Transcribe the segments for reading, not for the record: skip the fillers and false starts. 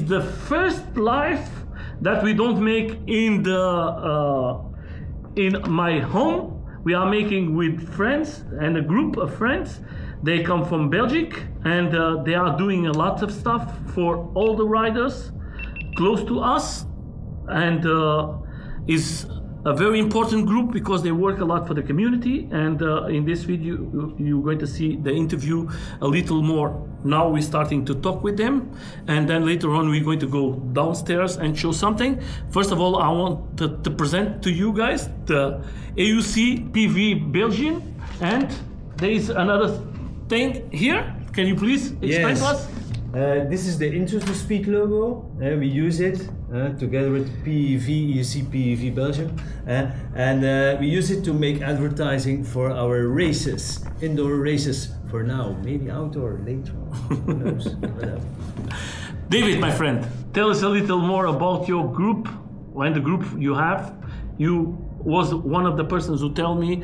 is the first live that we don't make in my home. We are making with friends and a group of friends. They come from Belgium and they are doing a lot of stuff for all the riders close to us, and is a very important group because they work a lot for the community. And in this video you're going to see the interview a little more. Now we're starting to talk with them, and then later on we're going to go downstairs and show something. First of all, I want to present to you guys the EUC-PEV Belgium, and there is another thing here. Can you please explain to us? This is the Interest to Speed logo. We use it together with PEV, EUC-PEV Belgium, and we use it to make advertising for our races, indoor races for now, maybe outdoor later on. Who knows? Whatever. David, my friend, tell us a little more about your group and the group you have. You was one of the persons who tell me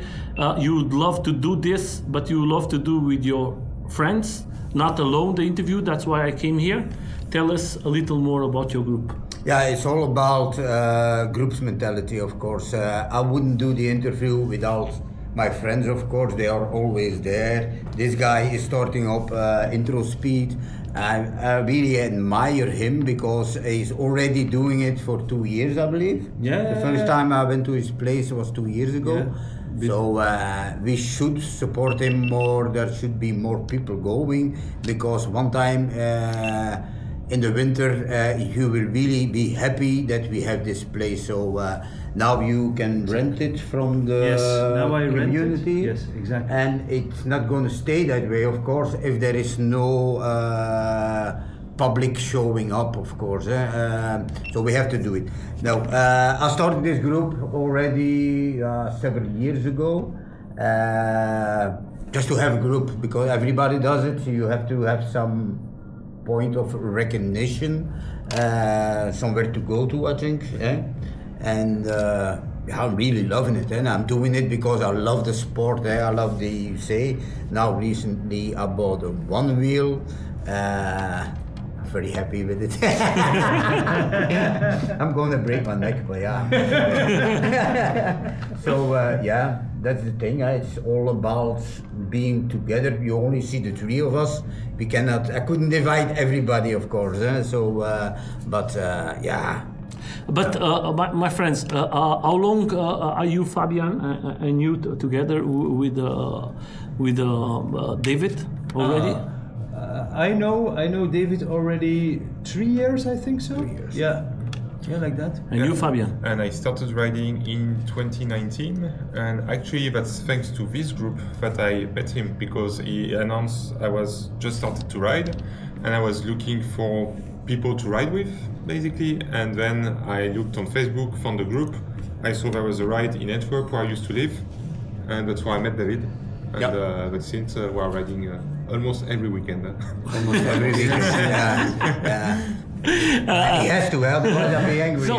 you would love to do this, but you love to do with your friends, not alone, the interview. That's why I came here. Tell us a little more about your group. Yeah, it's all about groups mentality, of course. I wouldn't do the interview without my friends, of course. They are always there. This guy is starting up Intro Speed. I really admire him because he's already doing it for 2 years, I believe. Yeah. The first time I went to his place was 2 years ago. Yeah. So we should support him more. There should be more people going, because one time in the winter you will really be happy that we have this place. So now you can rent it from the now I community. Rent it. Yes, exactly. And it's not going to stay that way, of course, if there is no public showing up, of course. So we have to do it. Now, I started this group already several years ago, just to have a group, because everybody does it. So you have to have some point of recognition, somewhere to go to, I think. And I'm really loving it, and I'm doing it because I love the sport. I love the EUC. Now recently I bought a one wheel. Very happy with it. I'm going to break my neck, but yeah. So yeah, that's the thing. It's all about being together. You only see the three of us. We cannot. I couldn't divide everybody, of course. So, but yeah. But my friends, how long are you, Fabian, and you together with David already? I know David already 3 years, I think so. 3 years. Yeah, like that. And you, Fabian? And I started riding in 2019, and actually that's thanks to this group that I met him, because he announced I was just started to ride, and I was looking for people to ride with, basically. And then I looked on Facebook, found the group. I saw there was a ride in Antwerp where I used to live, and that's where I met David. And but since we are riding almost every weekend. Almost every weekend. Yeah. He has to help, otherwise I'll be angry. So,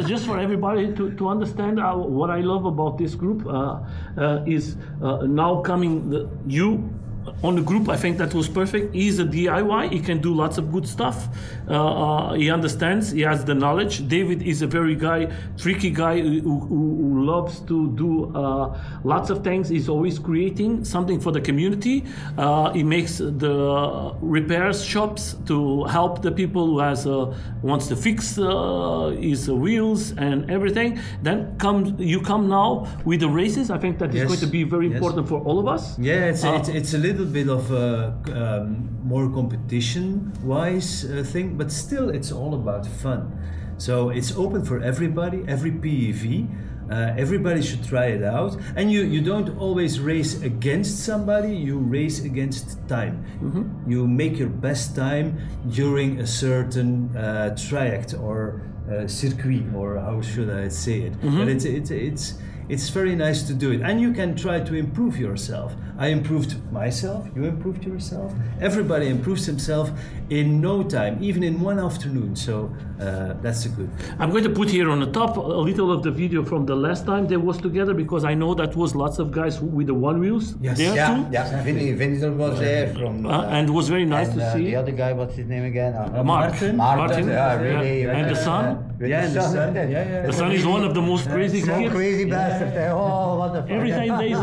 just for everybody to understand, what I love about this group is now coming you on the group. I think that was perfect. He's a DIY. He can do lots of good stuff. He understands. He has the knowledge. David is a very tricky guy who loves to do lots of things. He's always creating something for the community. He makes the repairs shops to help the people who wants to fix his wheels and everything. Then you come now with the races. I think that is going to be very important for all of us. Yeah, it's a little bit of a more competition-wise thing, but still it's all about fun. So it's open for everybody, every PEV. Everybody should try it out, and you don't always race against somebody, you race against time. Mm-hmm. You make your best time during a certain tract or circuit, or how should I say it. Mm-hmm. But it's very nice to do it, and you can try to improve yourself. I improved myself, you improved yourself, everybody improves himself in no time, even in one afternoon. So that's a good. I'm going to put here on the top a little of the video from the last time they was together, because I know that was lots of guys with the one wheels Yes. there too. Yeah. Vincent was there from. And it was very nice to see. The other guy, what's his name again? Martin. Martin. Yeah, really. And the son. And the son. Yeah. The son is one of the most crazy So kids. crazy bastard. Oh, what the fuck. Every time there is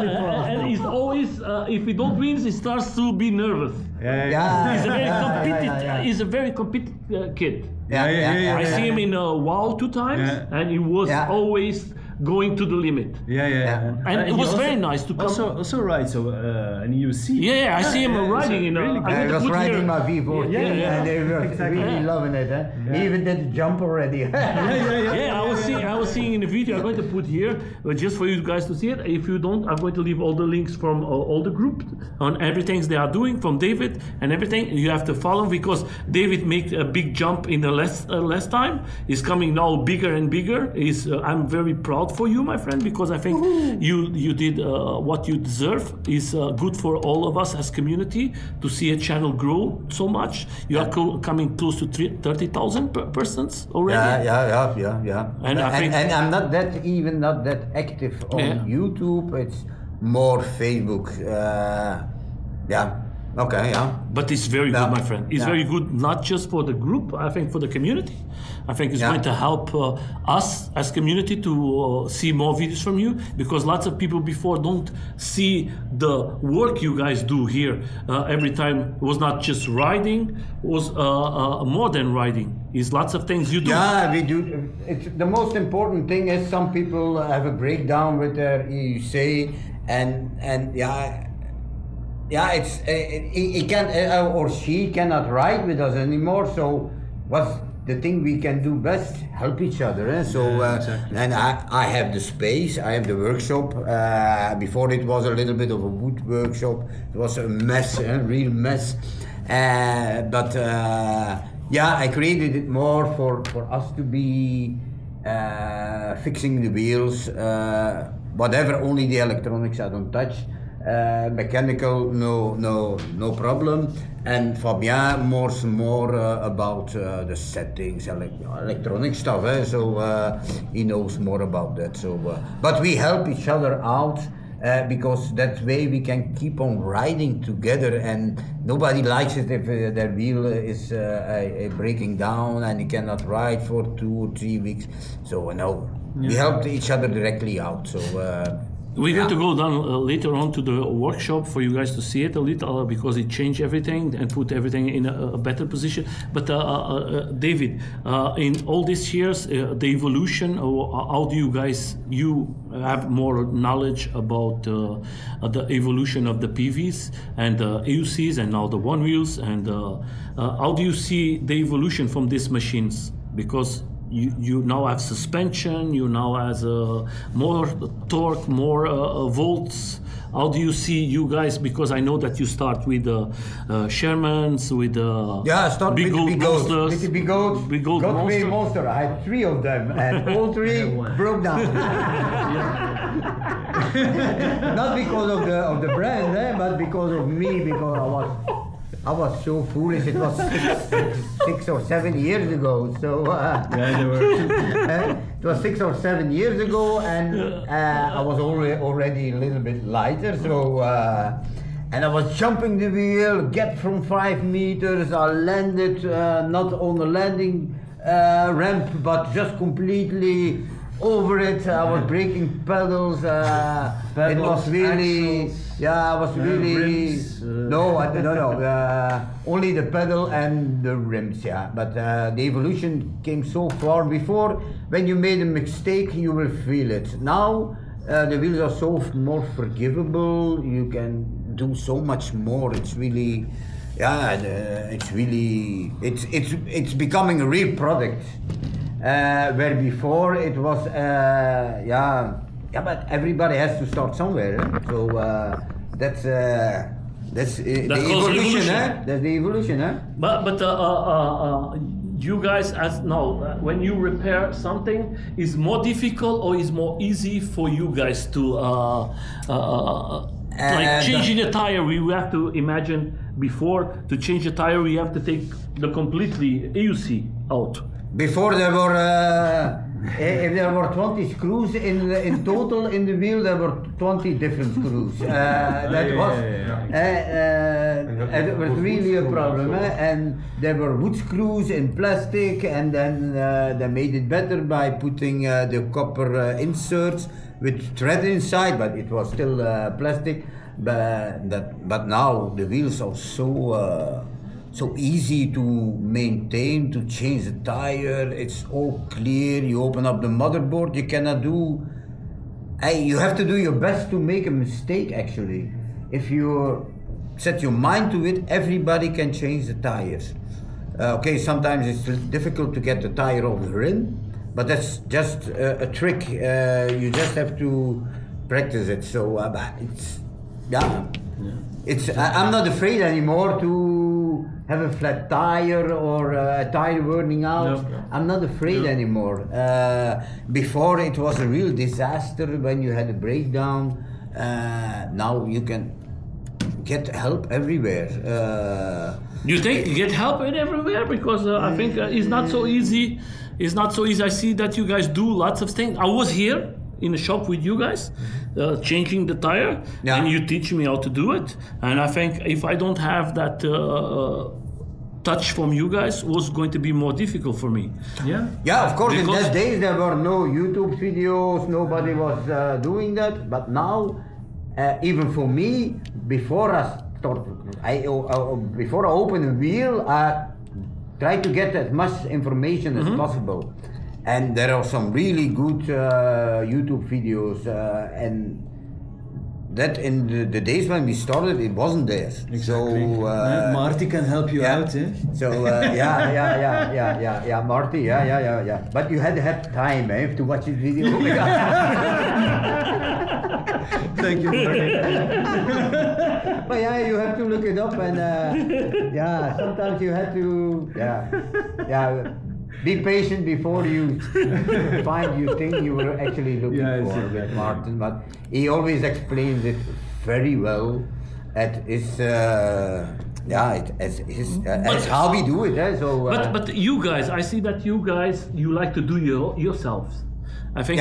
and he's always, if he don't win, he starts to be nervous. Yeah. He's a very competitive. He's a very competitive kid. I see him in WoW 2 times, and he was always going to the limit. And it was very nice to come. Also right, so an EUC. Yeah, I see him riding in a. I was riding my V14 Yeah. and they were really loving it. He even did the jump already. Yeah, I was seeing in the video. I'm going to put here just for you guys to see it. If you don't, I'm going to leave all the links from all the group on everything they are doing from David and everything. You have to follow because David made a big jump in the last time. He's coming now bigger and bigger. I'm very proud for you, my friend, because I think you did what you deserve. Is good for all of us as community to see a channel grow so much. You are coming close to 30,000 persons already. Yeah. And I think- and I'm not that active on YouTube. It's more Facebook. Okay, yeah. But it's very good, my friend. It's very good, not just for the group, I think for the community. I think it's going to help us as community to see more videos from you, because lots of people before don't see the work you guys do here. Every time it was not just riding, it was more than riding. It's lots of things you do. Yeah, we do. The most important thing is some people have a breakdown with their EUC and it's he can or she cannot ride with us anymore. So what's the thing we can do best? Help each other. So exactly. and I have the space. I have the workshop. Before it was a little bit of a wood workshop. It was a mess, a real mess. But I created it more for us to be fixing the wheels, whatever. Only the electronics I don't touch. Mechanical, no problem. And Fabien more about the settings, electronic stuff. So he knows more about that. So, but we help each other out because that way we can keep on riding together. And nobody likes it if their wheel is breaking down and he cannot ride for 2 or 3 weeks. So no, we help each other directly out. So. We're going to go down later on to the workshop for you guys to see it a little because it changed everything and put everything in a better position. But David, in all these years, the evolution, how do you have more knowledge about the evolution of the PVs and the EUCs and now the one wheels, and how do you see the evolution from these machines? Because you now have suspension, you now have more torque, more volts. How do you see you guys? Because I know that you start with Shermans, with start big with old the big goats. monsters. With the big goats. Big old Got monster. monster. I had 3 of them, and all 3 broke down. Not because of the brand, but because of me. Because I was so foolish. It was 6 or 7 years ago. So They were. it was 6 or 7 years ago, and I was already a little bit lighter. So and I was jumping the wheel, gap from 5 meters. I landed not on the landing ramp, but just completely over it. I was breaking pedals. It was really, axles, I was really rims, no, only the pedal and the rims. But the evolution came so far. Before, when you made a mistake, you will feel it. Now the wheels are so more forgivable. You can do so much more. It's really, it's becoming a real product. Where before it was, but everybody has to start somewhere. So that's the evolution, evolution. That's the evolution, But you guys when you repair something, is more difficult or is more easy for you guys to like changing a tire? We have to imagine before to change a tire, we have to take the completely EUC out. Before there were, if there were 20 screws in total in the wheel, there were 20 different screws. It was really a problem. And there were wood screws in plastic, and then they made it better by putting the copper inserts with thread inside, but it was still plastic. But now the wheels are so easy to maintain, to change the tire. It's all clear. You open up the motherboard. You cannot do. You have to do your best to make a mistake. Actually, if you set your mind to it, everybody can change the tires. Okay, sometimes it's difficult to get the tire off the rim, but that's just a trick. You just have to practice it. So it's. Yeah. I'm not afraid anymore to have a flat tire or a tire burning out. No. I'm not afraid anymore. Before it was a real disaster when you had a breakdown. Now you can get help everywhere. You think you get help everywhere? Because I think it's not so easy. It's not so easy. I see that you guys do lots of things. I was here in the shop with you guys, changing the tire, and you teach me how to do it. And I think if I don't have that touch from you guys, it was going to be more difficult for me. Yeah, of course. Because in those days there were no YouTube videos, nobody was doing that. But now, even for me, before I open a wheel, I try to get as much information as possible. And there are some really good YouTube videos, and that in the days when we started, it wasn't there. Exactly. So Marty can help you out, eh? So Marty, yeah. But you had to have time, to watch this video. Thank you, Marty. But yeah, you have to look it up, and sometimes you have to, be patient before you find you think you were actually looking for with Martin, but he always explains it very well at his it's how we do it. So, but you guys, I see that you guys like to do yourselves. I think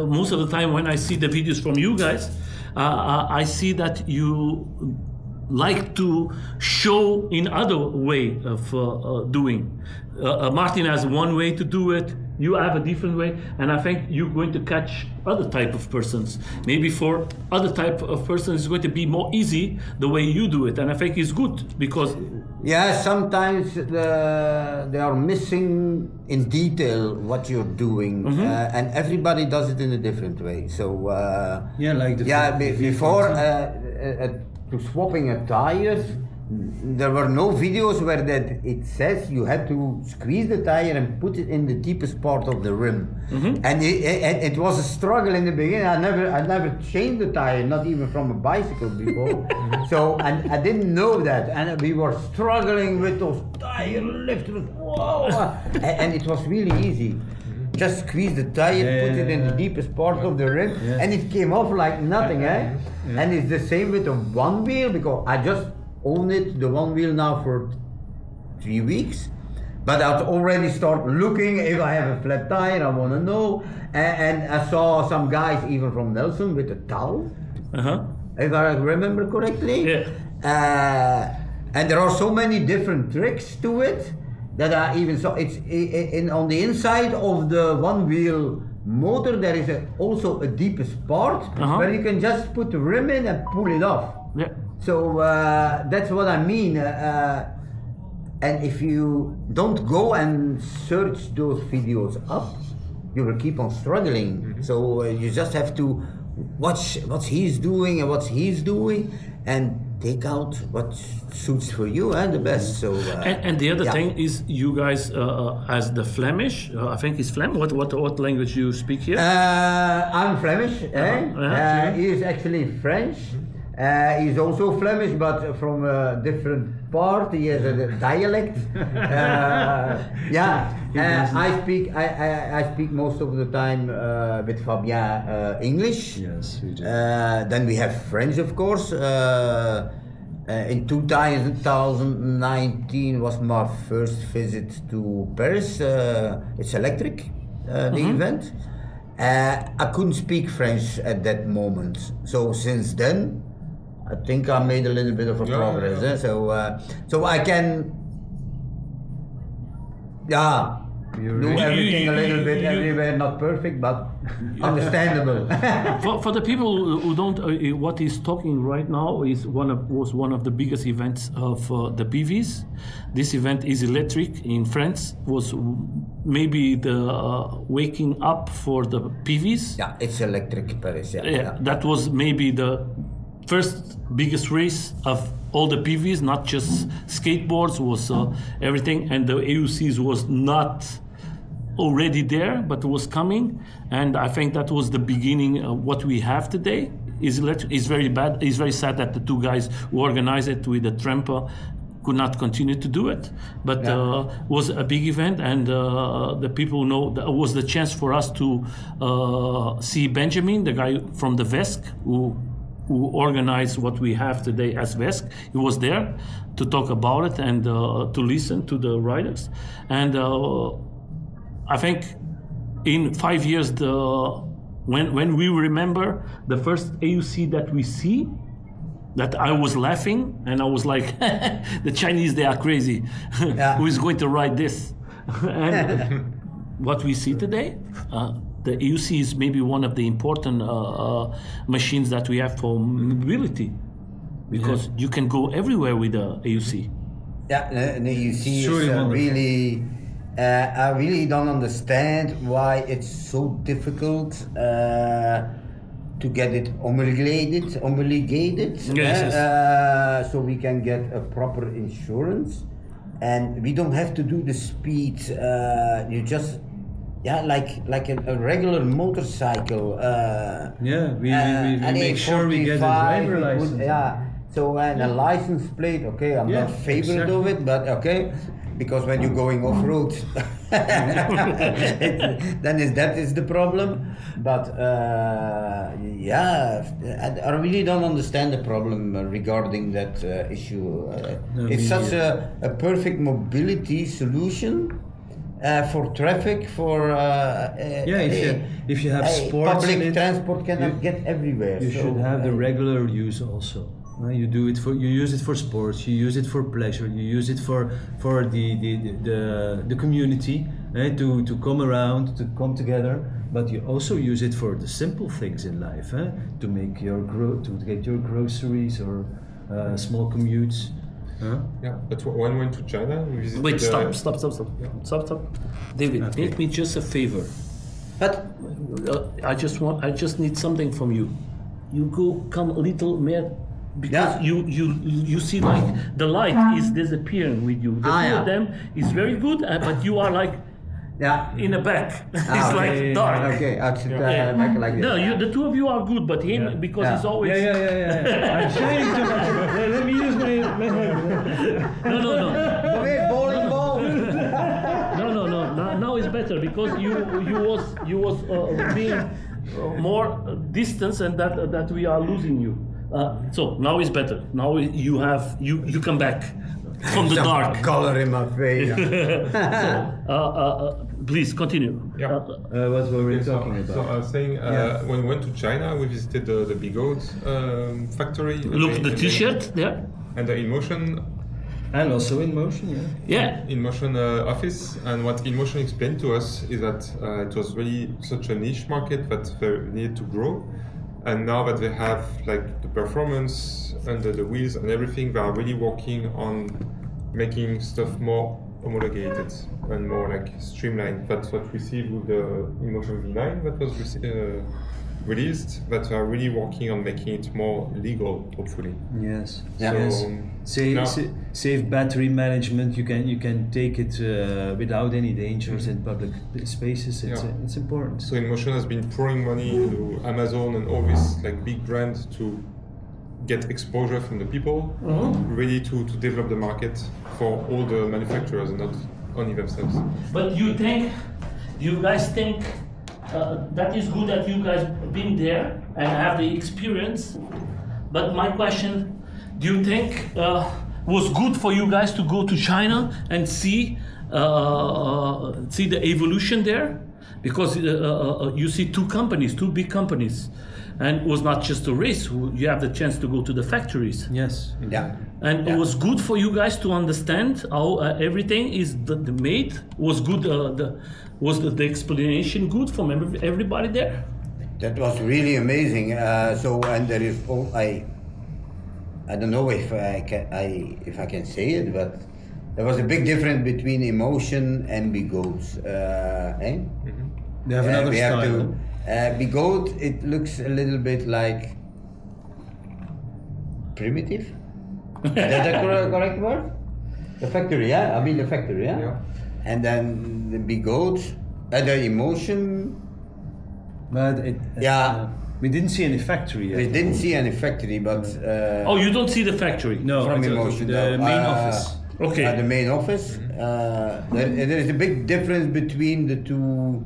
most of the time when I see the videos from you guys, I see that you like to show in other way of doing. Martin has one way to do it, you have a different way, and I think you're going to catch other type of persons. Maybe for other type of persons it's going to be more easy the way you do it, and I think it's good because sometimes they are missing in detail what you're doing, and everybody does it in a different way. So before to swapping a tire, there were no videos where that it says you had to squeeze the tire and put it in the deepest part of the rim, and it was a struggle in the beginning. I never changed the tire, not even from a bicycle before. So I didn't know that, and we were struggling with those tire lifters. Whoa! And it was really easy. Just squeeze the tire, put it in the deepest part of the rim, and it came off like nothing, And it's the same with the one wheel, because I just own it, the one wheel now for 3 weeks, but I've already started looking if I have a flat tire. I want to know, and I saw some guys even from Nelson with a towel, if I remember correctly. And there are so many different tricks to it that I even saw. It's on the inside of the one wheel motor. There is also a deepest part where you can just put the rim in and pull it off. So that's what I mean, and if you don't go and search those videos up, you will keep on struggling. So you just have to watch what he's doing and what he's doing, and take out what suits for you and the best. So and the other thing is, you guys as the Flemish, I think it's Flemish. What language you speak here? I'm Flemish. He is actually French. He's also Flemish, but from a different part. He has a dialect. I speak most of the time with Fabien English. Yes, we do. Then we have French, of course. In 2019 was my first visit to Paris. It's electric, the event. I couldn't speak French at that moment. So since then, I think I made a little bit of a progress. Yeah. So I can, do everything a little bit everywhere, not perfect, but understandable. For the people who don't, what he's talking right now was one of the biggest events of the PVs. This event is electric in France. Was maybe the waking up for the PVs. Yeah, it's electric Paris. Yeah, that was maybe the first biggest race of all the PVs, not just skateboards, was everything, and the EUCs was not already there, but was coming, and I think that was the beginning of what we have today. Is very bad. It's very sad that the two guys who organized it with the tramper could not continue to do it, but was a big event, and the people know that was the chance for us to see Benjamin, the guy from the VESC, who organized what we have today as VESC. He was there to talk about it and to listen to the riders, and I think in 5 years, when we remember the first EUC that we see, that I was laughing and I was like, the Chinese, they are crazy. Who is going to ride this? And what we see today, the EUC is maybe one of the important machines that we have for mobility, because you can go everywhere with the EUC. Yeah, the EUC Surely is wonderful. really. I really don't understand why it's so difficult to get it homologated, so we can get a proper insurance, and we don't have to do the speed. You just, like a regular motorcycle. We make sure we get a driver license. So and a license plate. Okay, I'm not favorite of it, but okay. Because when you're going off-road, then that is the problem. But I really don't understand the problem regarding that issue. It's such a perfect mobility solution for traffic, for if you have sports public transport cannot get everywhere. You should have the regular use also. You use it for sports. You use it for pleasure. You use it for the community to come around, to come together. But you also use it for the simple things in life, to make to get your groceries or small commutes. Yeah, but when we went to China, we visited. Wait, stop. David, make me just a favor. But I just need something from you. You come a little more. Because you see, like, the light is disappearing with you. The two of them is very good, but you are like in the back. It's like dark. Okay, I should make it like this. No, the two of you are good, but him, because he's always. I'm shining too much. Let me use my No. Wait, bowling ball. No. Now it's better because you was being more distance, and that we are losing you. So now it's better. Now you come back from the dark. Color in my face. Please continue. What were we talking about? So I was saying, when we went to China, we visited the Bigode factory. Look, the T-shirt there. And the InMotion. And also InMotion, InMotion office. And what InMotion explained to us is that it was really such a niche market that they needed to grow. And now that they have like the performance and the wheels and everything, they are really working on making stuff more homologated and more like streamlined. That's what we see with the InMotion V9 that was released. That are really working on making it more legal, hopefully. Yes. Safe battery management. You can take it without any dangers in public spaces. It's important. So InMotion has been pouring money into Amazon and all these like big brands to get exposure from the people, ready to develop the market for all the manufacturers and not only themselves. But you guys think that is good that you guys been there and have the experience. But my question, do you think was good for you guys to go to China and see the evolution there? Because you see two big companies, and it was not just a race. You have the chance to go to the factories. Yes. Yeah. And it was good for you guys to understand how everything is the made. Was good. Was the explanation good from everybody there? That was really amazing. And there is I don't know if I can say it, but there was a big difference between emotion and Bigotes. They have another we style. have to Bigote. It looks a little bit like primitive. Is that the correct word? The factory, yeah. I mean the factory, yeah. Yeah. And then the Bigote, the emotion. But Yeah. we didn't see any factory yet. We didn't see any factory, but Oh, you don't see the factory? No, from it's emotion, the no. main office. Okay. The main office. There is a big difference between the two.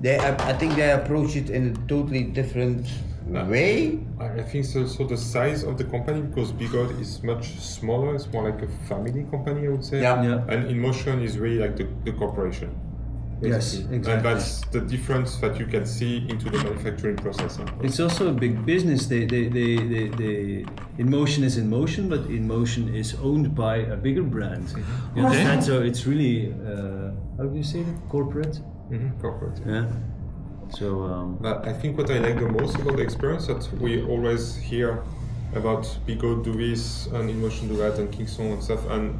I think they approach it in a totally different way. I think it's also the size of the company, because Bigote is much smaller. It's more like a family company, I would say. Yeah. Yeah. And InMotion is really like the corporation. Yes, basically. exactly. And that's the difference that you can see into the manufacturing process. It's also a big business. They InMotion is InMotion, but InMotion is owned by a bigger brand. You understand? So it's really how do you say it? Corporate. Corporate. Yeah. So But I think what I like the most about the experience, that we always hear about Bigote do this and InMotion do that and Kingston and stuff, and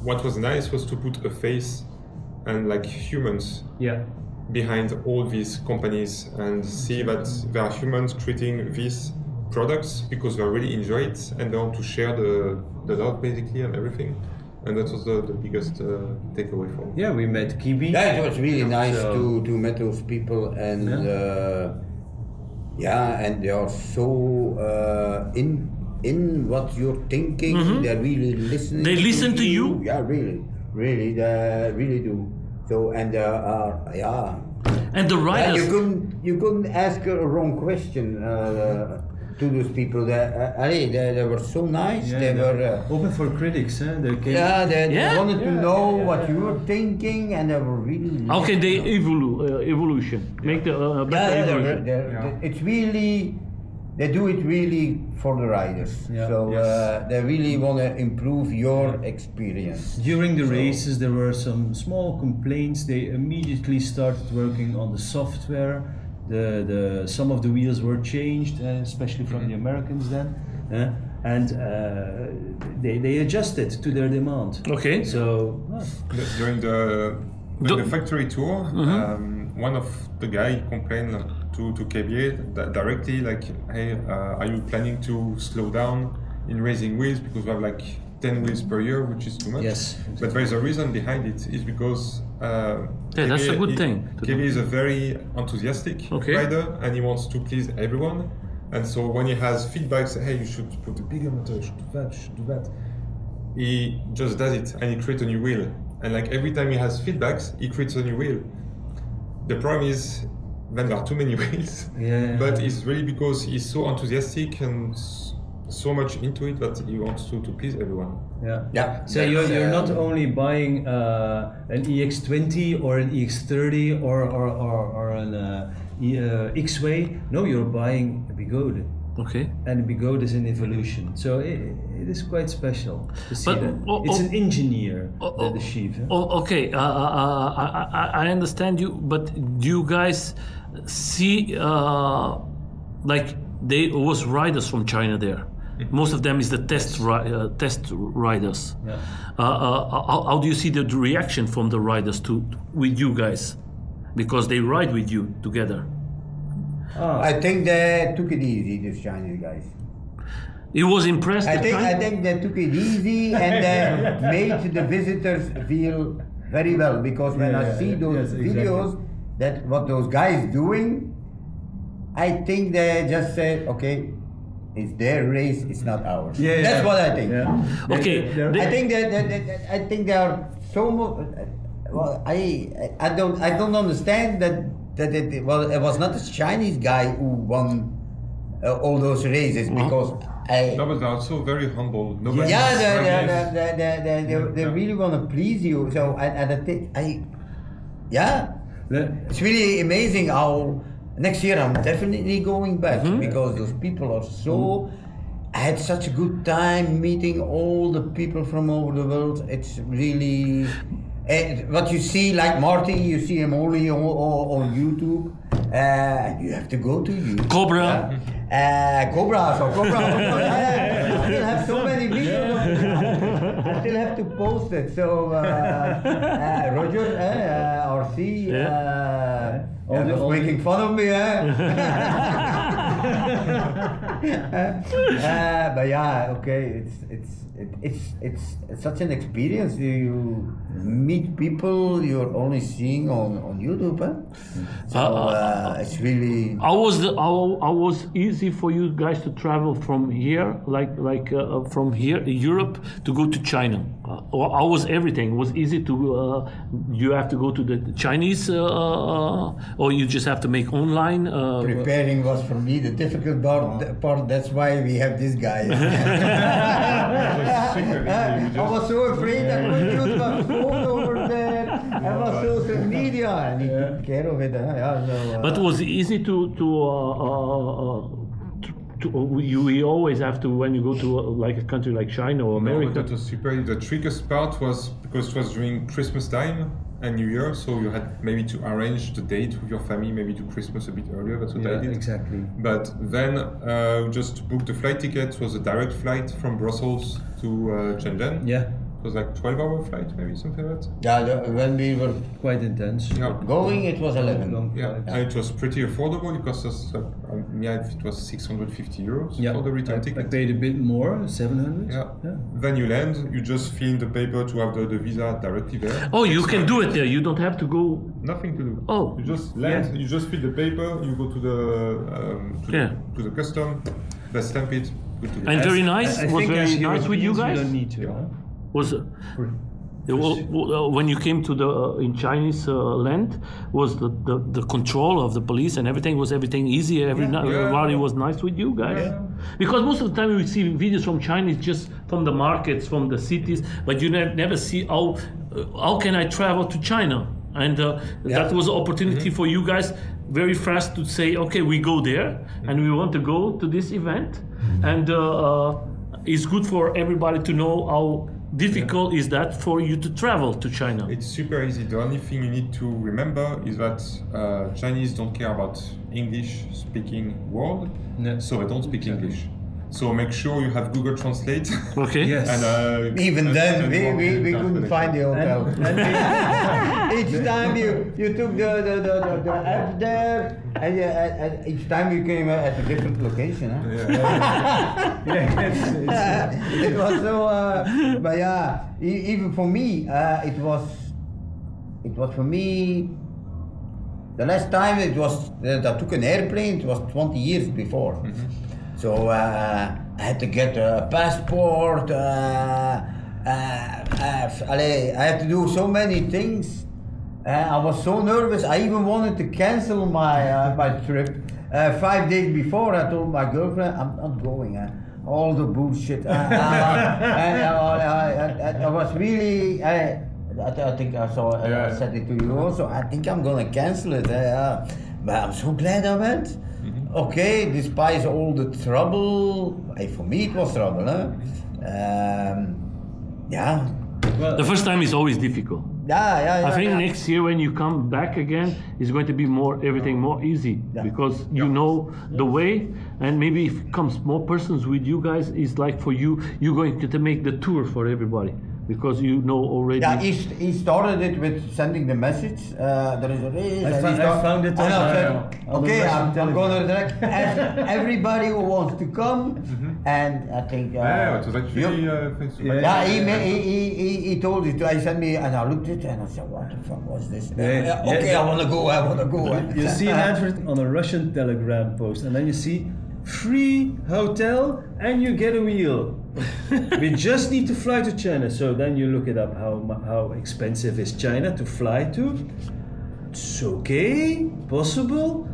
what was nice was to put a face and like humans yeah. behind all these companies and see that there are humans creating these products because they really enjoy it and they want to share the love basically and everything. And that was the biggest takeaway from it. Yeah, we met Kibi. Yeah, it was really nice So- to meet those people, and and they are so in what you're thinking. They're really listening. They listen to you? Yeah, really, they really do. So and And the riders. you couldn't ask a wrong question to those people. They were so nice. Yeah, they were. open for critics. They came. They Yeah? wanted to know what you were thinking, and they were really. How can they evolution? Make the better evolution. It's really, they do it really for the riders. Yeah. So Yes. they really want to improve your experience. During the races, there were some small complaints. They immediately started working on the software. Some of the wheels were changed, especially from the Americans then, and they adjusted to their demand. Okay. So During the factory tour, one of the guy complained to KBA directly, like, hey, are you planning to slow down in raising wheels because we have like 10 wheels per year, which is too much? Yes, But there is a reason behind it. Is because that's a good thing to KBA do. is a very enthusiastic Okay. rider, and he wants to please everyone. And so when he has feedback, say, hey, you should put a bigger motor, you should do that, you should do that. He just does it, and he creates a new wheel. And like every time he has feedbacks, he creates a new wheel. The problem is then there are too many wheels. Yeah. But it's really because he's so enthusiastic and so much into it that he wants to please everyone. Yeah. So you're not only buying an EX20 or an EX30 or an X-Way. No, you're buying a Bigote. Okay. And Bigote is an evolution. So it is quite special to see But- that. It's an engineer, the sheep. Okay, I understand you, but do you guys see like they was riders from China there? Most of them is the test riders. Yeah. How do you see the reaction from the riders with you guys, because they ride with you together? I think they took it easy, these Chinese guys. He was impressed. I with think China? they took it easy and they made the visitors feel very well, because when I see those videos, that what those guys doing, I think they just said, okay, it's their race, it's not ours. Yeah, That's yeah. what I think. Yeah. Okay. I think that they are so much. Well, I don't understand that it was not a Chinese guy who won all those races because No, but they're also very humble. Nobody they really want to please you. So and I think it's really amazing how next year I'm definitely going back because those people are so. I had such a good time meeting all the people from all over the world. It's really what you see, like Marty, you see him only on YouTube. You have to go to YouTube. Cobra. Cobra. I still have so many videos. I still have to post it. So Roger, RC, was making fun of me. But yeah, okay. It's such an experience. You meet people you're only seeing on YouTube. So it's really. How was easy for you guys to travel from here, from here, Europe, to go to China? How was everything? Was easy to? You have to go to the Chinese, or you just have to make online? Preparing was for me the difficult part. That's why we have this guy. I was so afraid I couldn't use my phone over there. I was social media. I need to take care of it. But was it easy you always have to, when you go to like a country like China or America? No, that was super. The trickiest part was because it was during Christmas time and New Year, so you had maybe to arrange the date with your family, maybe to Christmas a bit earlier. That's what I did. Exactly. But then just booked the flight ticket. It was a direct flight from Brussels to Shenzhen. Yeah. It was like 12-hour flight, maybe something like that. Yeah, when we were Quite intense. Yeah. going, it was 11. Yeah, and it was pretty affordable. It cost us, it was 650 euros for the return I ticket. paid a bit more, 700. Yeah. Then you land, you just fill in the paper to have the visa directly there. Oh, you can do it there. You don't have to go. Nothing to do. Oh. You just land, you just fill the paper, you go to the custom, they stamp it, go to the And very nice. I Was think very as nice with you Europeans, guys. don't need to. Huh? Was when you came to the in Chinese land, was the control of the police and everything, was everything easy? Everybody was nice with you guys? Yeah. Because most of the time we see videos from Chinese just from the markets, from the cities, but you never see how can I travel to China? And that was an opportunity for you guys very fast to say, okay, we go there and we want to go to this event, and it's good for everybody to know how difficult is that for you to travel to China. It's super easy. The only thing you need to remember is that Chinese don't care about English-speaking world, so they don't speak English. So make sure you have Google Translate. Okay. Yes. And Even then, we couldn't find the hotel. Each time you took the app there, and each time you came at a different location. Huh? It was so, but yeah, even for me, it was for me. The last time it was that I took an airplane, it was 20 years before. So I had to get a passport. I had to do so many things. I was so nervous. I even wanted to cancel my trip. 5 days before, I told my girlfriend, "I'm not going." All the bullshit. I was really. I think I said it to you also. I think I'm gonna cancel it. But I'm so glad I went. Okay, despite all the trouble, for me it was trouble, huh? Yeah. The first time is always difficult. Yeah. I think next year when you come back again, it's going to be everything more easy because you know the way, and maybe if comes more persons with you guys, it's like for you, you're going to make the tour for everybody. Because you know already. Yeah, he started it with sending the message. There is a race. I found it. And I said, okay, I'm going to direct everybody who wants to come. And I think. Yeah, it was actually thanks to he told it. I sent me, and I looked at it, and I said, what the fuck was this? I want to go. You see an advert on a Russian Telegram post, and then you see free hotel, and you get a wheel. We just need to fly to China. So then you look it up, how expensive is China to fly to? It's okay, possible.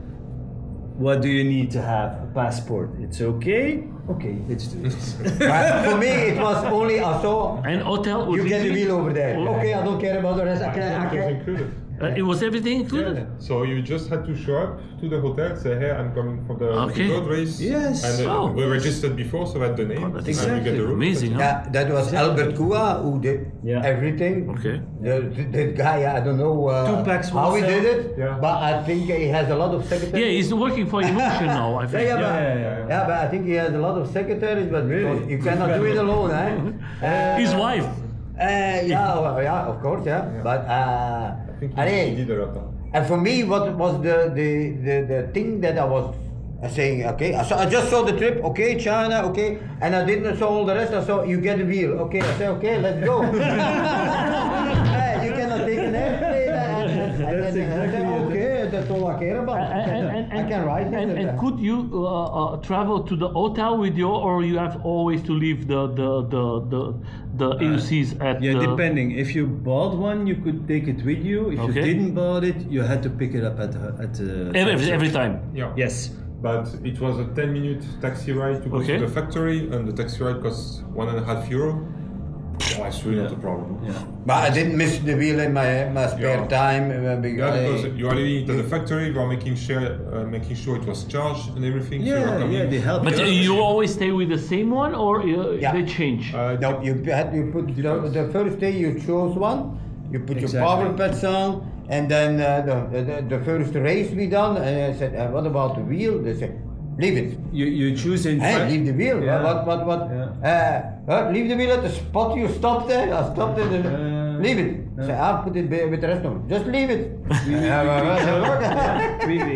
What do you need to have? A passport. It's okay. Okay, let's do this. But for me, it was only I saw. And hotel was You get the easy? wheel over there. Oh. Okay, I don't care about the rest. I It was can. included. It was everything included? Yeah. So you just had to show up to the hotel, say, hey, I'm coming for the Okay. road race. Yes. And Oh. we registered before, so that's the name. that's and you get the room. Amazing, huh? Yeah, that was Albert Kua who did Yeah. everything. Okay. The guy, I don't know Tupac how he wholesale. did it, Yeah. but I think he has a lot of secretaries. Yeah, he's working for Emotion now, I think. Yeah, Yeah. yeah, but I think he has a lot of secretaries, but because you cannot do it alone, eh? His wife. Yeah, of course, yeah. But I think he did a lot. and for me, what was the thing that I was saying? Okay, I just saw the trip. Okay, China. Okay, and I didn't saw all the rest. I saw you get a wheel. Okay, I said okay, let's go. You cannot take an airplane. That's exactly it. Okay, that's all I care about. I can ride it. And could you travel to the hotel with you, or you have always to leave the EUCs at Yeah, the... depending. If you bought one, you could take it with you. If Okay. you didn't bought it, you had to pick it up at the Every time. Yeah. Yes. But it was a 10-minute taxi ride to go Okay. to the factory, and the taxi ride costs €1.50. Oh, it's really not a problem. Yeah. But I didn't miss the wheel in my spare Yeah. time Yeah, because because you are leaving to the factory, you are making sure it was charged and everything. so you are Yeah, coming- yeah, they help. But you. you always stay with the same one, or Yeah. they change? no, you put the first day you chose one, you put your Exactly. power pads on, and then the first race we done, and I said, what about the wheel? They said, leave it. You choose in Hey, front. leave the wheel. Yeah. What? Leave the wheel at the spot you stopped there. I stopped it. Leave it. Say, I'll put it with the rest of it. Just leave it.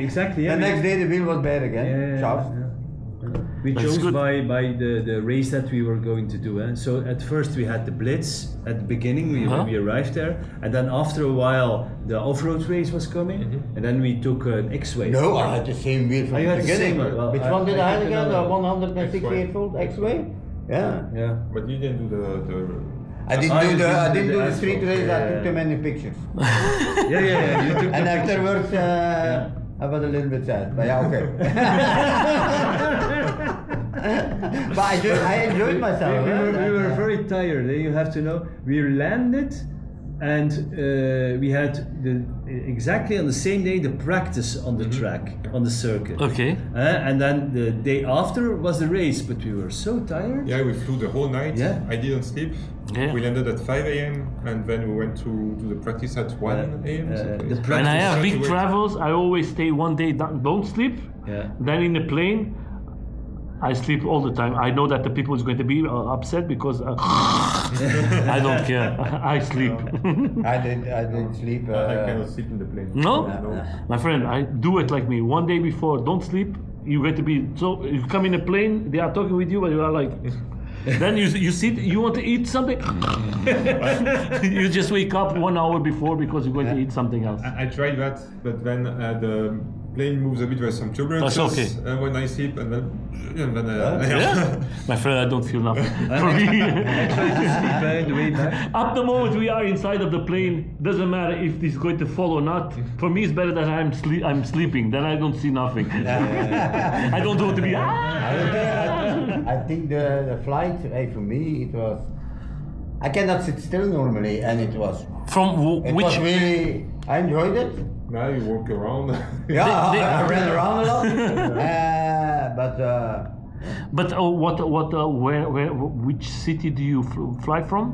Exactly. Yeah. The next day the wheel was bad again. Yeah, Sharp. yeah. We That's chose good. by the race that we were going to do. So at first we had the Blitz at the beginning when we arrived there, and then after a while the off-road race was coming, and then we took an X-Way. No, I had the same wheel from Oh, you the had the beginning. same one. Well, Which I- one did I I have took again? The another 168 volt X-Way? Yeah. Yeah. But you didn't do the I didn't I do the didn't do the street asphalt, race. I yeah. took too many pictures. Yeah. You took And the afterwards, I was a little bit sad. But yeah, okay. But I enjoyed myself. We were very tired. You have to know. We landed, and we had exactly on the same day the practice on the track on the circuit. Okay. And then the day after was the race, but we were so tired. Yeah, we flew the whole night. Yeah. I didn't sleep. Yeah. We landed at 5 a.m. and then we went to the practice at 1 a.m. the When I have Had to big wait. travels, I always stay one day, don't sleep. Yeah. Then in the plane, I sleep all the time. I know that the people is going to be upset because I don't care. I sleep. I didn't sleep. I cannot sleep in the plane. No? No. My friend, I do it like me. One day before, don't sleep. You get to be so. You come in a plane, they are talking with you, but you are like. Then you sit. You want to eat something. You just wake up 1 hour before because you're going to eat something else. I tried that, but then the plane moves a bit. There's some turbulence. That's okay. When I sleep, and then Yeah, my friend, I don't feel nothing. For me, I tried to sleep in the way back. at the moment we are inside of the plane, doesn't matter if it's going to fall or not. For me, it's better that I'm sleeping. Then I don't see nothing. I don't want to be. I think the flight, for me, it was. I cannot sit still normally, and it was. From It which? was really. I enjoyed it. now you walk around. Yeah, They- I ran around a lot. But. But where, which city do you fly from?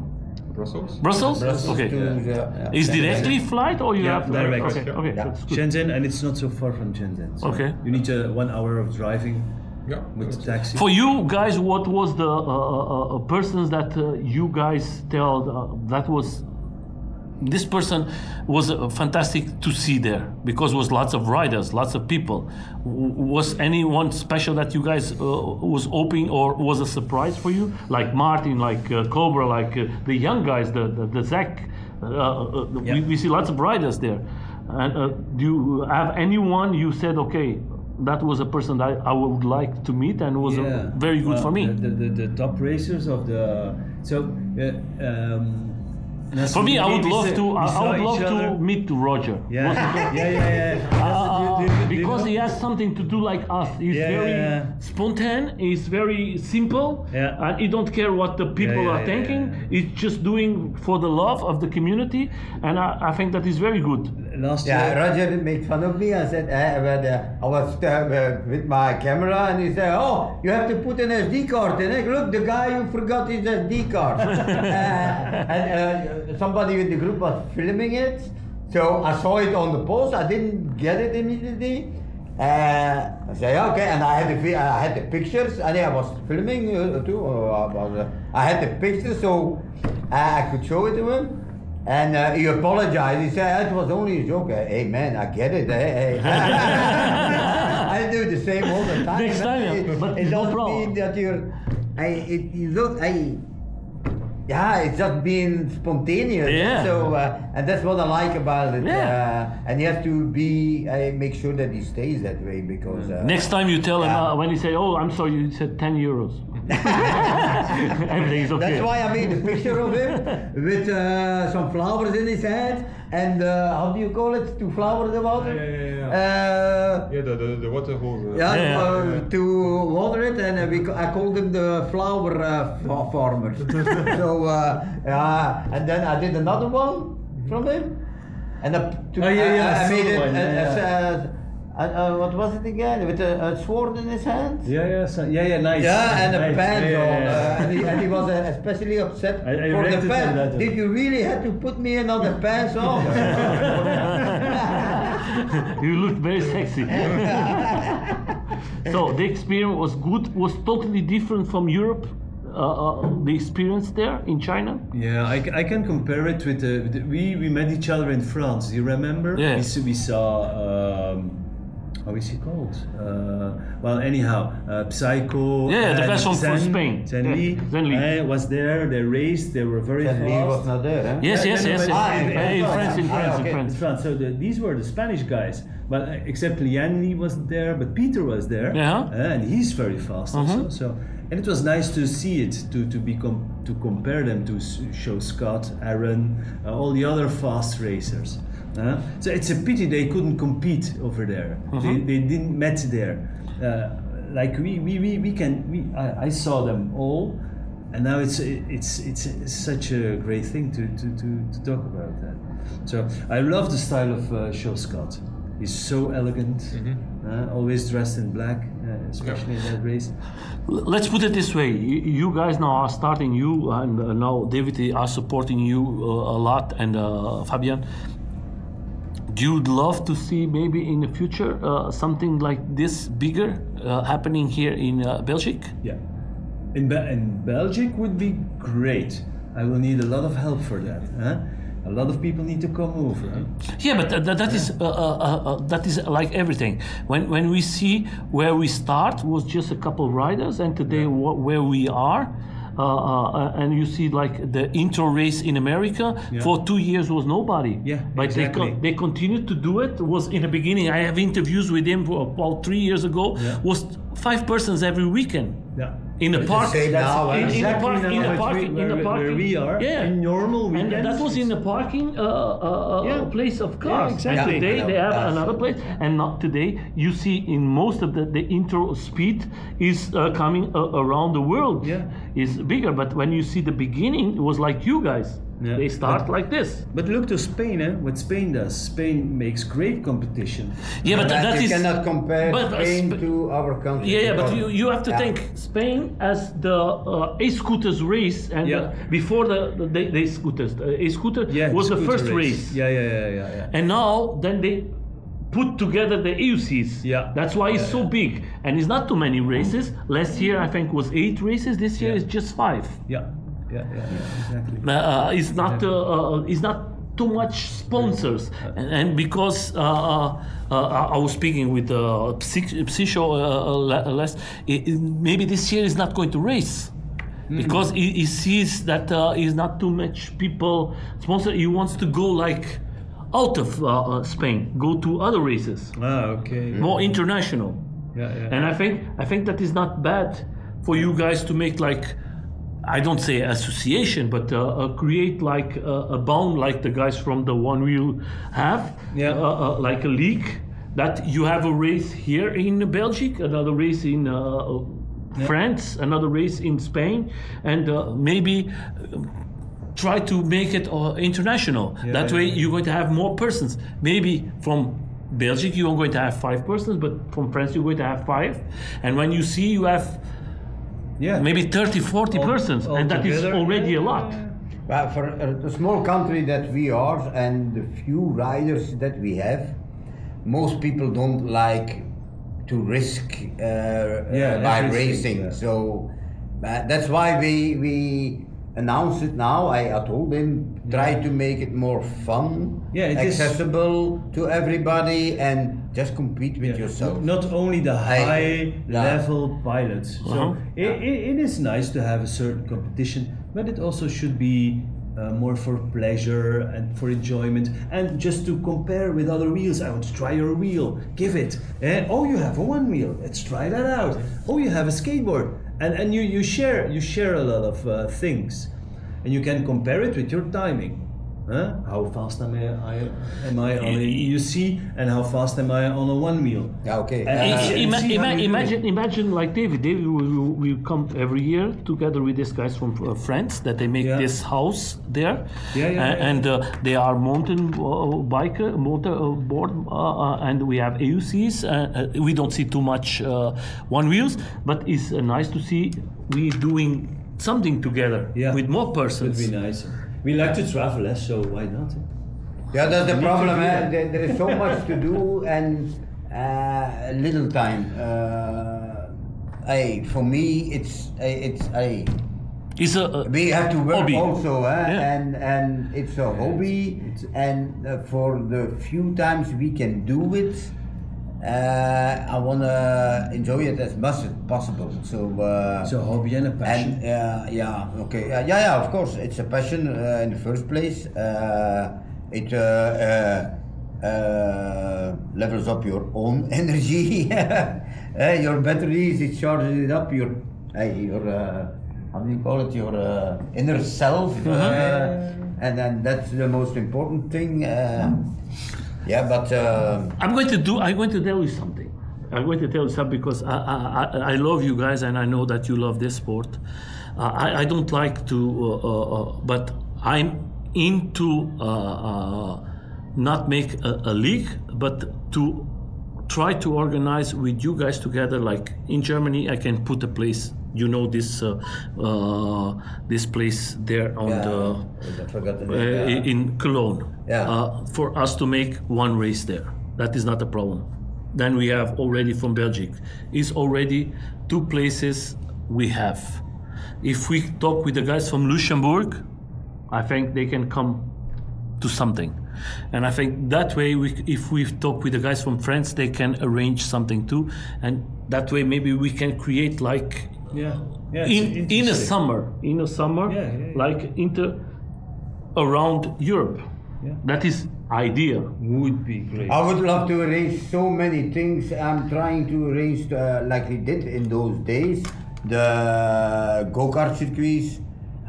Brussels. Brussels. Brussels Okay. to the, Is directly flight or you Yeah, have to? direct. Okay. Okay. Yeah. That's good. Shenzhen, and it's not so far from Shenzhen. So Okay. You need 1 hour of driving Yeah. with the taxi. For you guys, what was the persons that you guys tell that was this person was fantastic to see there because was lots of riders, lots of people. Was anyone special that you guys was hoping or was a surprise for you? Like Martin, like Cobra, like the young guys, the Zach. We see lots of riders there. And do you have anyone you said, okay, that was a person that I would like to meet, and was very good for me. The top racers of the For me, I would love to meet Roger. Because he has something to do like us. He's very spontaneous. He's very simple. And he don't care what the people are thinking. He's just doing for the love of the community, and I think that is very good. Last year, Roger made fun of me. I said I was with my camera, and he said, "Oh, you have to put an SD card in it. Look, the guy who forgot his SD card." And somebody in the group was filming it, so I saw it on the post. I didn't get it immediately. I said, okay, and I had the pictures, and I was filming too. I had the pictures, so I could show it to him. And he apologized. He said, it was only a joke. Hey man, I get it. I do the same all the time. Next time, but it no doesn't problem. mean that it's just being spontaneous. Yeah. So, and that's what I like about it. Yeah. And you have to make sure that he stays that way, because. Next time you tell him when he say, "Oh, I'm sorry, you said 10 euros." Everything is okay. That's why I made a picture of him with some flowers in his hand, and how do you call it? To flower the water? The water hose. To water it, and I called him the flower farmer. So and then I did another one from him, and I made it. What was it again? With a sword in his hand? nice. Yeah, and nice. a pants on. And he was especially upset for the pants. Did you really have to put me another pants on? You looked very sexy. So the experience was good. Was totally different from Europe. The experience there in China. Yeah, I can compare it with we met each other in France. Do you remember? Yeah. We saw. How is he called? Well, anyhow, Psycho. Yeah, the best one from Spain. Zenli was there. They raced. They were very fast. He was not there, huh? Yes. In Okay. France. So these were the Spanish guys, but except Lian Li wasn't there, but Peter was there. And he's very fast also. So, and it was nice to see it, to compare them, to show Scott, Aaron, all the other fast racers. So it's a pity they couldn't compete over there. They didn't met there. Like I saw them all, and now it's such a great thing to talk about that. So I love the style of Sean Scott. He's so elegant, always dressed in black, especially in that race. Let's put it this way: you guys now are starting and now David are supporting you a lot, and Fabian. Do you love to see maybe in the future something like this bigger happening here in Belgium? Yeah, in Belgium would be great. I will need a lot of help for that. A lot of people need to come over. Yeah, but that is like everything. When we see where we start was just a couple of riders, and today where we are. And you see like the intro race in America for 2 years was nobody. But exactly. they continued to do it. Was in the beginning. I have interviews with him for about 3 years ago. Was 5 persons every weekend. In the park. In the parking. Where we are. In normal weekends. And that was in the parking place of cars. Exactly. And today they have another place. And not today. You see in most of the intro speed is coming around the world. Is bigger. But when you see the beginning, it was like you guys. They start like this. But look to Spain, what Spain does. Spain makes great competition. Yeah, but that you is cannot compare Spain to our country. Yeah, but you have to think Spain as the e-scooters race, and before the scooters, e-scooter was the first race. Yeah. And now then they put together the EUCs. That's why it's so big, and it's not too many races. Last year I think was 8 races. This year is just 5. Exactly. It's not too much sponsors, and because I was speaking with Psycho last, maybe this year is not going to race. Because he sees that is not too much people sponsor. He wants to go out of Spain, go to other races. Okay. More international. And I think that is not bad for you guys to make like, I don't say association, but create like a bond like the guys from the One Wheel have, like a league, that you have a race here in Belgium, another race in France, another race in Spain, and maybe try to make it international. That way you're going to have more persons. Maybe from Belgium you're going to have 5 persons, but from France you're going to have 5. And when you see, you have maybe 30, 40 persons, and that is already a lot. Well, for a small country that we are and the few riders that we have, most people don't like to risk by racing. So that's why we announce it now. I told him, try to make it more fun, accessible to everybody, and just compete with yourself. Not only the high level pilots. So it is nice to have a certain competition, but it also should be more for pleasure and for enjoyment, and just to compare with other wheels. I want to try your wheel, give it. Oh, you have a one wheel, let's try that out. Oh, you have a skateboard, and you share a lot of things, and you can compare it with your timing. How fast am I on a EUC, and how fast am I on a one wheel? Imagine like David will come every year together with these guys from France, that they make this house there, and they are mountain board, and we have EUCs. We don't see too much one wheels, but it's nice to see we doing something together with more persons. It would be nice. We like to travel, so why not? Yeah, that's the problem. There is so much to do and little time. For me, we have to work hobby. Also, and it's a hobby. And for the few times we can do it, I want to enjoy it as much as possible. So it's a hobby and a passion. And of course, it's a passion in the first place. It levels up your own energy, your batteries. It charges it up. Your how do you call it? Your inner self, and then that's the most important thing. But I'm going to tell you something. Because I love you guys, and I know that you love this sport. I don't like to, but I'm into not make a league, but to try to organize with you guys together. Like in Germany, I can put a place. You know this place there on in Cologne. For us to make one race there, that is not a problem. Then we have already from Belgium. It's already 2 places we have. If we talk with the guys from Luxembourg, I think they can come to something. And I think that way, if we talk with the guys from France, they can arrange something too. And that way, maybe we can create like in a summer, like around Europe. That is ideal. Would be great. I would love to arrange so many things. I'm trying to arrange like we did in those days, the go-kart circuits.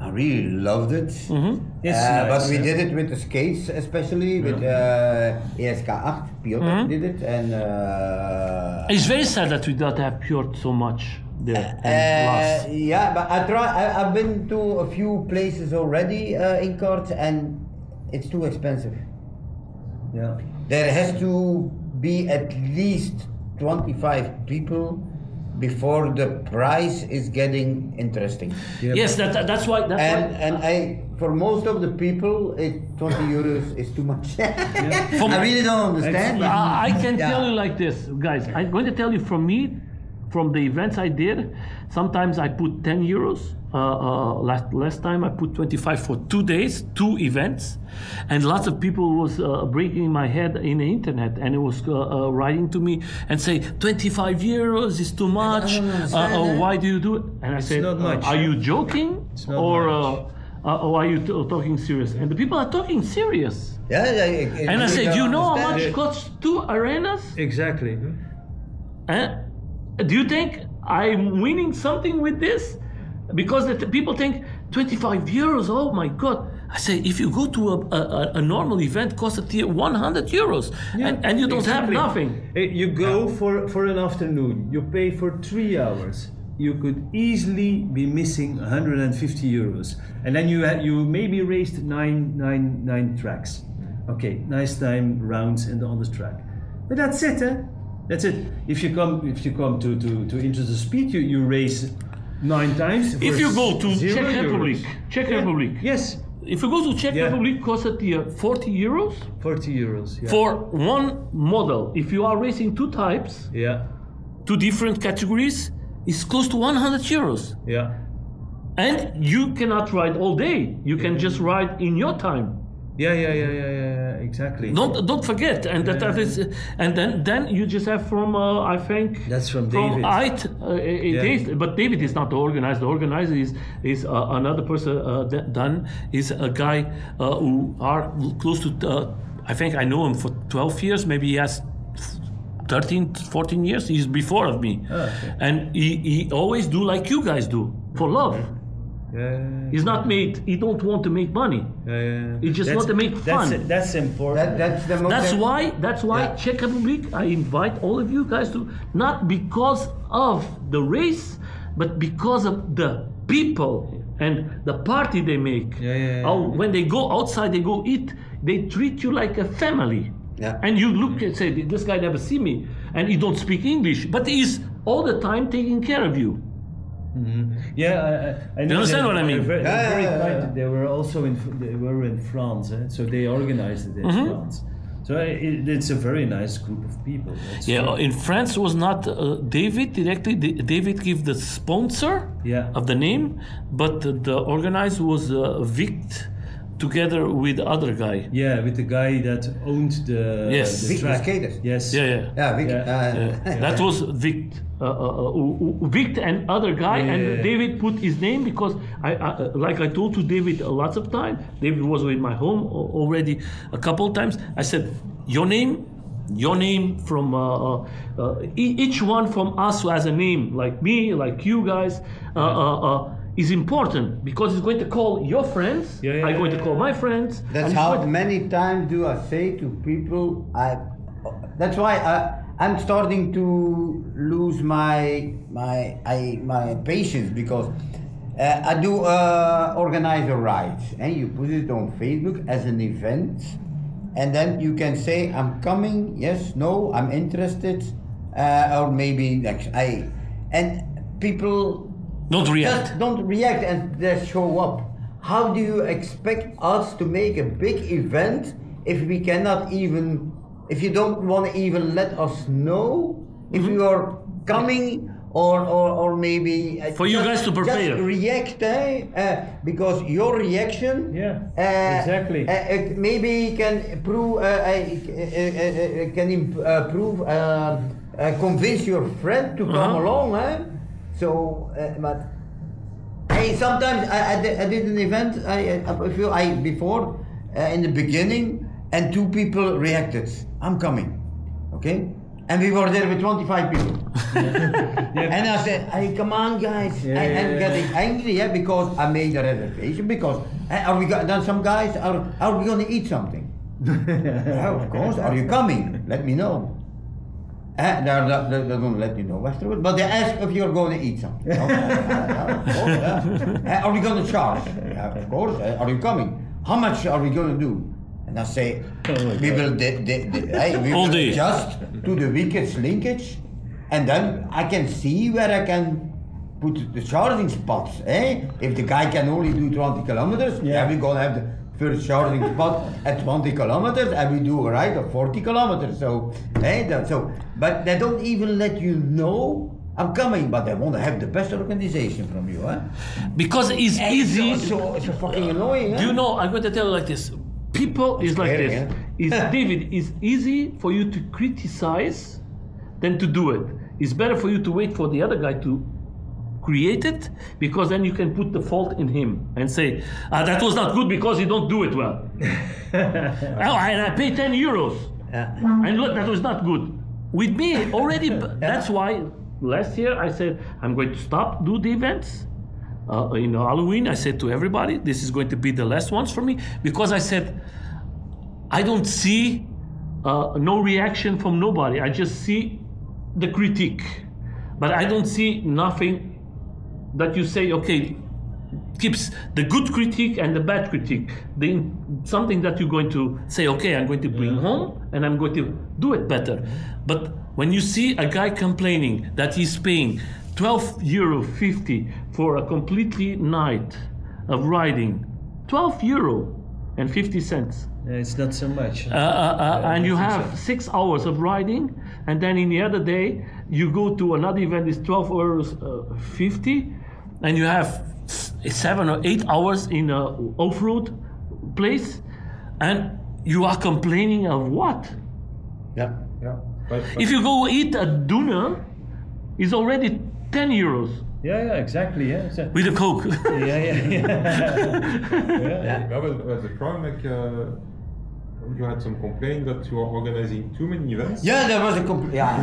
I really loved it. But we did it with the skates, especially with ESK-8. Piotr did it, and it's very sad that we don't have Piotr so much there. But I've been to a few places already in karts, and it's too expensive. There has to be at least 25 people before the price is getting interesting. Yes, that's why. For most of the people, 20 euros is too much. I really don't understand. I can tell you like this, guys. I'm going to tell you from me, from the events I did. Sometimes I put 10 euros. Last time I put 25 for 2 days, 2 events, and lots of people was breaking my head in the internet, and it was writing to me and say 25 euros is too much. Why do you do it? And I said, are you joking, or are you talking serious? And the people are talking serious. And I said, you know how much costs 2 arenas? Exactly. Do you think I'm winning something with this? Because people think 25 euros, oh my God. I say, if you go to a normal event, costs 100 euros, and you don't have nothing. You go for an afternoon, you pay for 3 hours. You could easily be missing 150 euros. And then you maybe raced nine tracks. Okay, nice time rounds on the track. But that's it, eh? That's it. If you come to Into the Speed, you race 9 times. If you go to Czech Republic, yes. If you go to Czech Republic, costs 40 euros. 40 euros. Yeah. For one model. If you are racing 2 types, 2 different categories, it's close to 100 euros. Yeah. And you cannot ride all day. You can just ride in your time. Yeah, exactly. Don't forget, and that is, and then you just have from I think that's from David. But David is not the organizer. The organizer is another person. Dan is a guy who are close to. I think I know him for 12 years. Maybe he has 13, 14 years. He's before of me, and he always do like you guys do for love. He's not made. He don't want to make money. He just want to make fun. That's important. That's why Czech Republic. I invite all of you guys to, not because of the race, but because of the people and the party they make. When they go outside, they go eat. They treat you like a family. And you look and say, this guy never see me, and he don't speak English, but he's all the time taking care of you. Mm-hmm. I know. You understand what I mean? Very kind. They were also in France, so they organized it in France. So it's a very nice group of people. In France was not David directly. David gave the sponsor of the name, but the organizer was Vict, together with the other guy. With the guy that owned the track. Yes. That was Vict. Vict and other guy, and David put his name because I like I told to David lots of time. David was in my home already a couple of times. I said, your name from each one from us who has a name, like me, like you guys, is important because it's going to call your friends. I'm going to call my friends. That's how many times do I say to people. That's why I'm starting to lose my patience because I do organize a ride and you put it on Facebook as an event, and then you can say I'm coming, yes, no, I'm interested, or maybe next. And people don't react and they show up. How do you expect us to make a big event if we cannot even? If you don't want to even let us know if you are coming or maybe for you guys to prepare, just react, because your reaction, exactly, maybe can prove, convince your friend to come along, So, but sometimes I did an event before in the beginning. And 2 people reacted, I'm coming, okay? And we were there with 25 people. And I said, hey, come on guys. I'm getting angry because I made a reservation because then some guys, are we gonna eat something? Of course, are you coming? Let me know. They're gonna let you know afterwards, but they ask if you're going to eat something. Of course, are we gonna charge? Of course, are you coming? How much are we gonna do? And I say, we will adjust to the weakest linkage, and then I can see where I can put the charging spots. If the guy can only do 20 kilometers, we're gonna have the first charging spot at 20 kilometers, and we do a ride of 40 kilometers. So, but they don't even let you know I'm coming, but they want to have the best organization from you, Because it's easy. So it's fucking annoying. Do you know? I'm going to tell you like this. People is like this. David, it's easy for you to criticize than to do it. It's better for you to wait for the other guy to create it, because then you can put the fault in him and say, that was not good because he don't do it well. And I pay 10 euros. And look, that was not good. With me already, that's why last year I said I'm going to stop do the events. Halloween, I said to everybody, this is going to be the last ones for me, because I said I don't see no reaction from nobody. I just see the critique, but I don't see nothing that you say, okay, keeps the good critique and the bad critique. Something that you're going to say, okay, I'm going to bring home and I'm going to do it better. But when you see a guy complaining that he's paying €12.50 for a completely night of riding, €12.50. It's not so much. And you have 6 hours of riding, and then in the other day you go to another event, it's €12.50, and you have 7 or 8 hours in a off-road place, and you are complaining of what? Yeah. But If you go eat at Duna, it's already €10 Yeah, exactly. Yeah. So, with a Coke. yeah. but the problem, like, you had some complaint that you are organizing too many events. Yeah, there was a Yeah,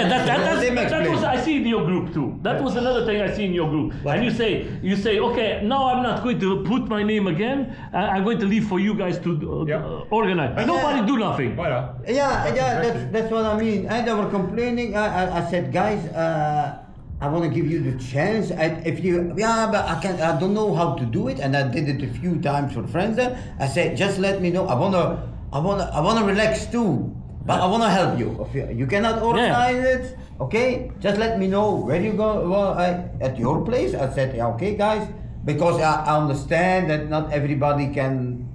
that explain. was I see in your group too. That was another thing I see in your group. And you say, okay, now I'm not going to put my name again. I'm going to leave for you guys to organize. Nobody do nothing. Voilà. That's what I mean. And they were complaining. I said, guys, I want to give you the chance. But I don't know how to do it, and I did it a few times for friends. There, I said, just let me know. I wanna relax too, but I wanna help you. You cannot organize it, okay? Just let me know where you go. At your place. I said, yeah, okay, guys, because I understand that not everybody can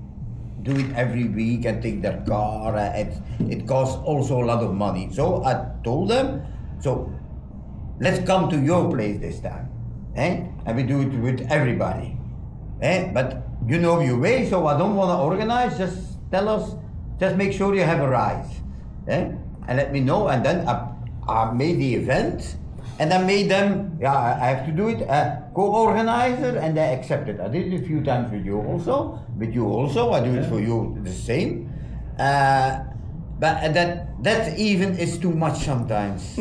do it every week and take their car. It costs also a lot of money. So I told them, so let's come to your place this time, and we do it with everybody. But you know your way, so I don't want to organize. Just tell us, just make sure you have a rise, and let me know. And then I made the event, and I made them. Yeah, I have to do it. Co-organizer, and they accepted. I did it a few times with you also. I do it for you the same. But that even is too much sometimes.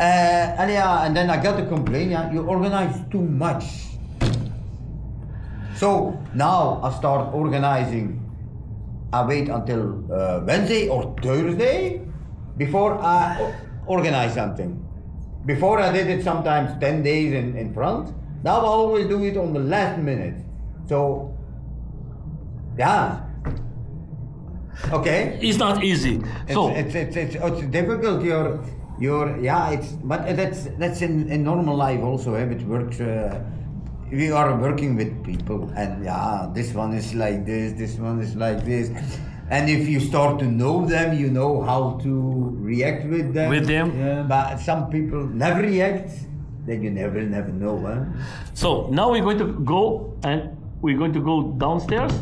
And then I got a complaint. Yeah, you organize too much. So now I start organizing. I wait until Wednesday or Thursday before I organize something. Before I did it sometimes 10 days in front. Now I always do it on the last minute. So, yeah. Okay. It's not easy. It's difficult. But that's in normal life also. It works. We are working with people, and this one is like this one is like this, and if you start to know them, you know how to react with them. Yeah. But some people never react. Then you never know. Huh? So now we're going to go downstairs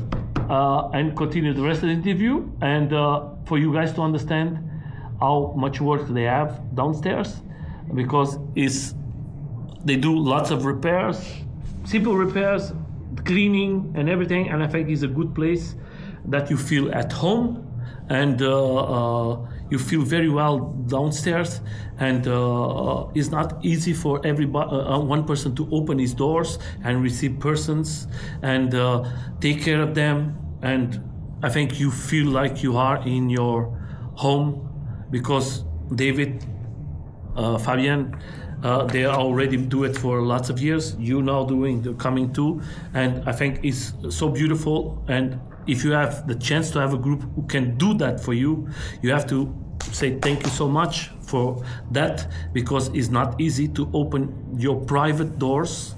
and continue the rest of the interview, and for you guys to understand how much work they have downstairs, because they do lots of repairs, simple repairs, cleaning and everything, and I think it's a good place that you feel at home, and you feel very well downstairs, and it's not easy for everybody, one person to open his doors and receive persons and take care of them, and I think you feel like you are in your home, because David, Fabien, they already do it for lots of years. You now coming too, and I think it's so beautiful. And if you have the chance to have a group who can do that for you, you have to say thank you so much for that, because it's not easy to open your private doors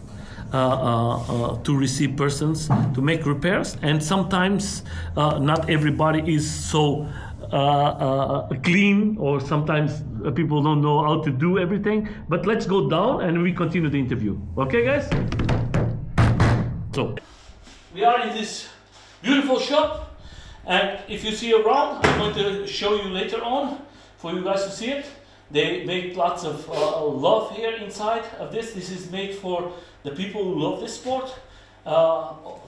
to receive persons, to make repairs, and sometimes not everybody is so clean, or sometimes people don't know how to do everything. But let's go down and we continue the interview. Okay, guys? So we are in this beautiful shop, and if you see around, I'm going to show you later on for you guys to see it. They make lots of love here inside of this. This is made for the people who love this sport.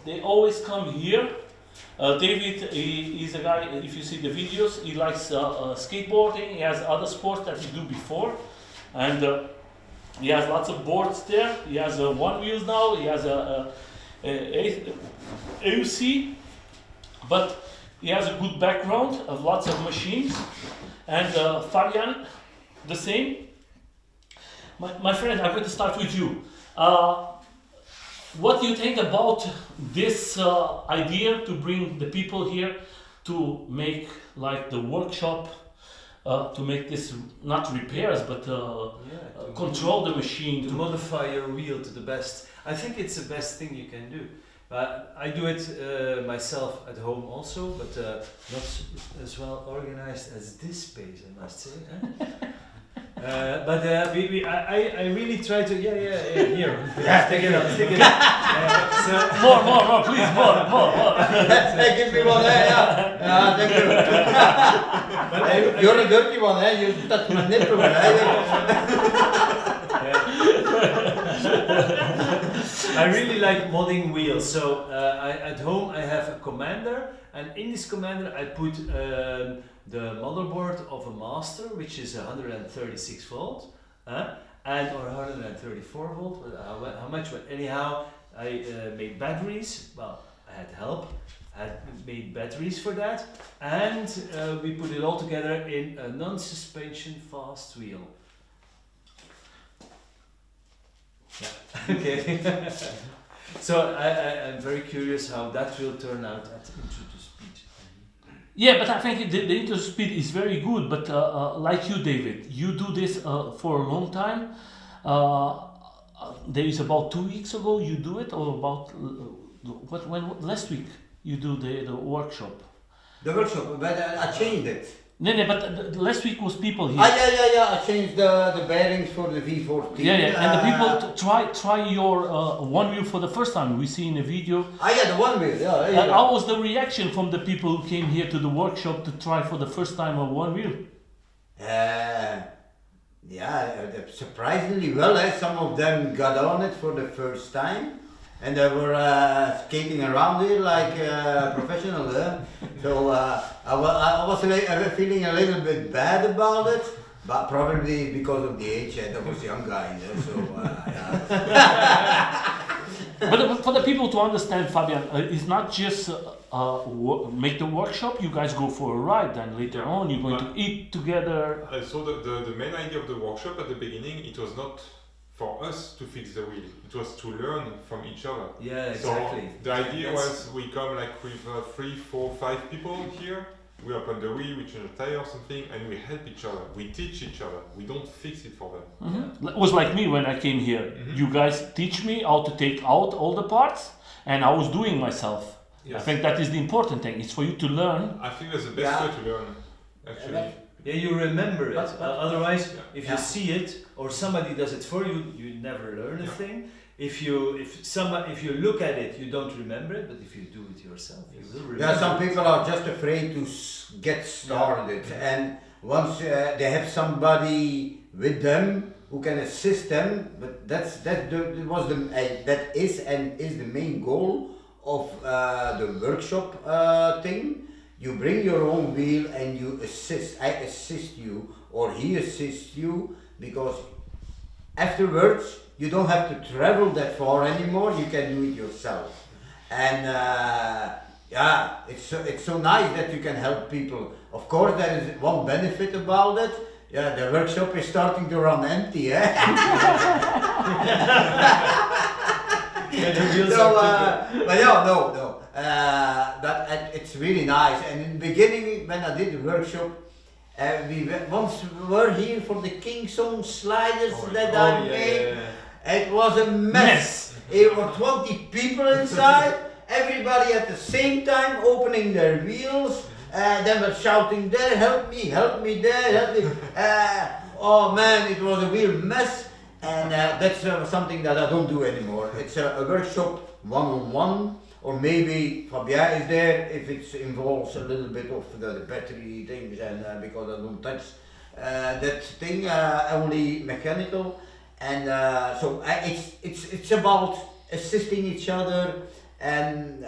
They always come here. David, he's a guy, if you see the videos, he likes skateboarding. He has other sports that he do before. and he has lots of boards there. He has one wheels now. He has a EUC, but he has a good background of lots of machines. And Fabian, the same. My friend, I'm going to start with you. What do you think about this idea to bring the people here to make like the workshop, to make this not repairs but control the machine, to modify your wheel to the best? I think it's the best thing you can do. I do it myself at home also, but not as well organized as this space, I must say. But I really try to, here. Stick it up. More, please, more. Hey, give me one, thank you. You're a dirty one, you touch my nipple, I really like modding wheels. So at home I have a commander, and in this commander I put the motherboard of a master, which is 136 volt, and or 134 volt. How much? But anyhow, I made batteries. Well, I had help. I had made batteries for that, and we put it all together in a non-suspension fast wheel. Yeah. Okay. So I'm very curious how that will turn out at Intro to Speed. Yeah, but I think the Intro to Speed is very good. But like you, David, you do this for a long time. There is about 2 weeks ago you do it, or about when last week you do the workshop. The workshop, but I changed it. No, but last week was people here. Yeah. I changed the bearings for the V14. Yeah, and the people try your one wheel for the first time. We see in the video. The one wheel. Yeah. How was the reaction from the people who came here to the workshop to try for the first time a one wheel? Surprisingly well. Some of them got on it for the first time, and they were skating around it like professionals. So I was feeling a little bit bad about it, but probably because of the age. I was a young guy, But for the people to understand, Fabian, it's not just make the workshop. You guys go for a ride, and later on you're going to eat together. So the main idea of the workshop at the beginning, it was not for us to fix the wheel. It was to learn from each other. Yeah, exactly. So the idea was we come like with 3, 4, 5 people here. We open the wheel, we change a tire or something, and we help each other. We teach each other. We don't fix it for them. Mm-hmm. It was like me when I came here. Mm-hmm. You guys teach me how to take out all the parts, and I was doing myself. Yes. I think that is the important thing. It's for you to learn. I think that's the best way to learn, actually. Yeah, you remember it. Otherwise, if you see it or somebody does it for you, you never learn a thing. If you look at it, you don't remember it. But if you do it yourself, you will remember. Yeah, some people are just afraid to get started, and once they have somebody with them who can assist them. But that is the main goal of the workshop thing. You bring your own wheel and you assist. I assist you, or he assists you, because afterwards you don't have to travel that far anymore. You can do it yourself, and it's so nice that you can help people. Of course, there is one benefit about it. Yeah, the workshop is starting to run empty. But it's really nice. And in the beginning, when I did the workshop, we once were here for the King Song sliders I made. Yeah. It was a mess. There were 20 people inside, everybody at the same time opening their wheels. They were shouting there, help me there, help me. Oh man, it was a real mess. And that's something that I don't do anymore. It's a workshop one-on-one, or maybe Fabien is there if it involves a little bit of the battery things, and because I don't touch that thing, only mechanical. And so it's about assisting each other, and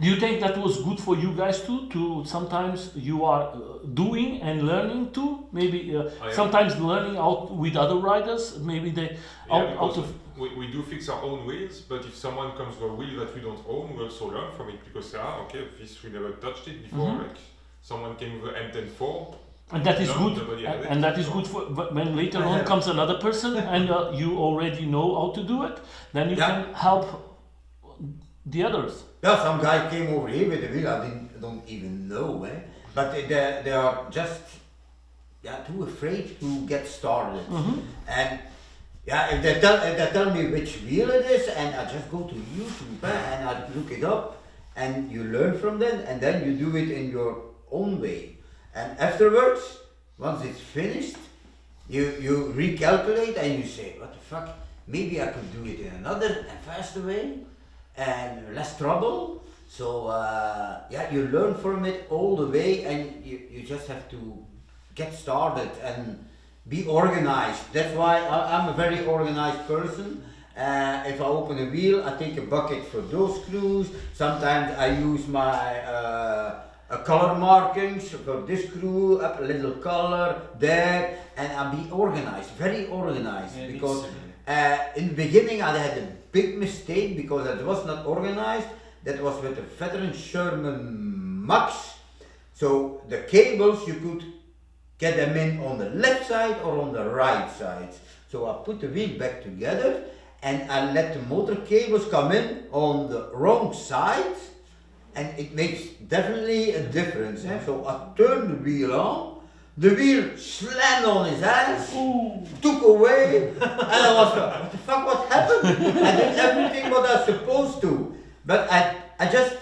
Do you think that was good for you guys too? To sometimes you are doing and learning too. Maybe sometimes learning out with other riders. Maybe they out of. We do fix our own wheels, but if someone comes with a wheel that we don't own, we also learn from it because okay, this we never touched it before. Like someone came with an M104. And that is good, it, and that is good for when later on comes another person and you already know how to do it. Then you can help the others. Yeah, some guy came over here with a wheel. I don't even know, but they are just too afraid to get started. And if they tell me which wheel it is, and I just go to YouTube and I look it up, and you learn from them, and then you do it in your own way. And afterwards, once it's finished, you recalculate and you say, what the fuck, maybe I could do it in another and faster way and less trouble. So you learn from it all the way, and you just have to get started and be organized. That's why I'm a very organized person. If I open a wheel, I take a bucket for those screws. Sometimes I use my color markings for this screw, up a little color there, and I'll be organized, very organized. Because in the beginning I had a big mistake because it was not organized. That was with a veteran Sherman Max. So the cables, you could get them in on the left side or on the right side. So I put the wheel back together and I let the motor cables come in on the wrong side. And it makes definitely a difference. So I turned the wheel on, the wheel slammed on his ass, took away, and I was like, what the fuck, what happened? I did everything what I was supposed to. But I just,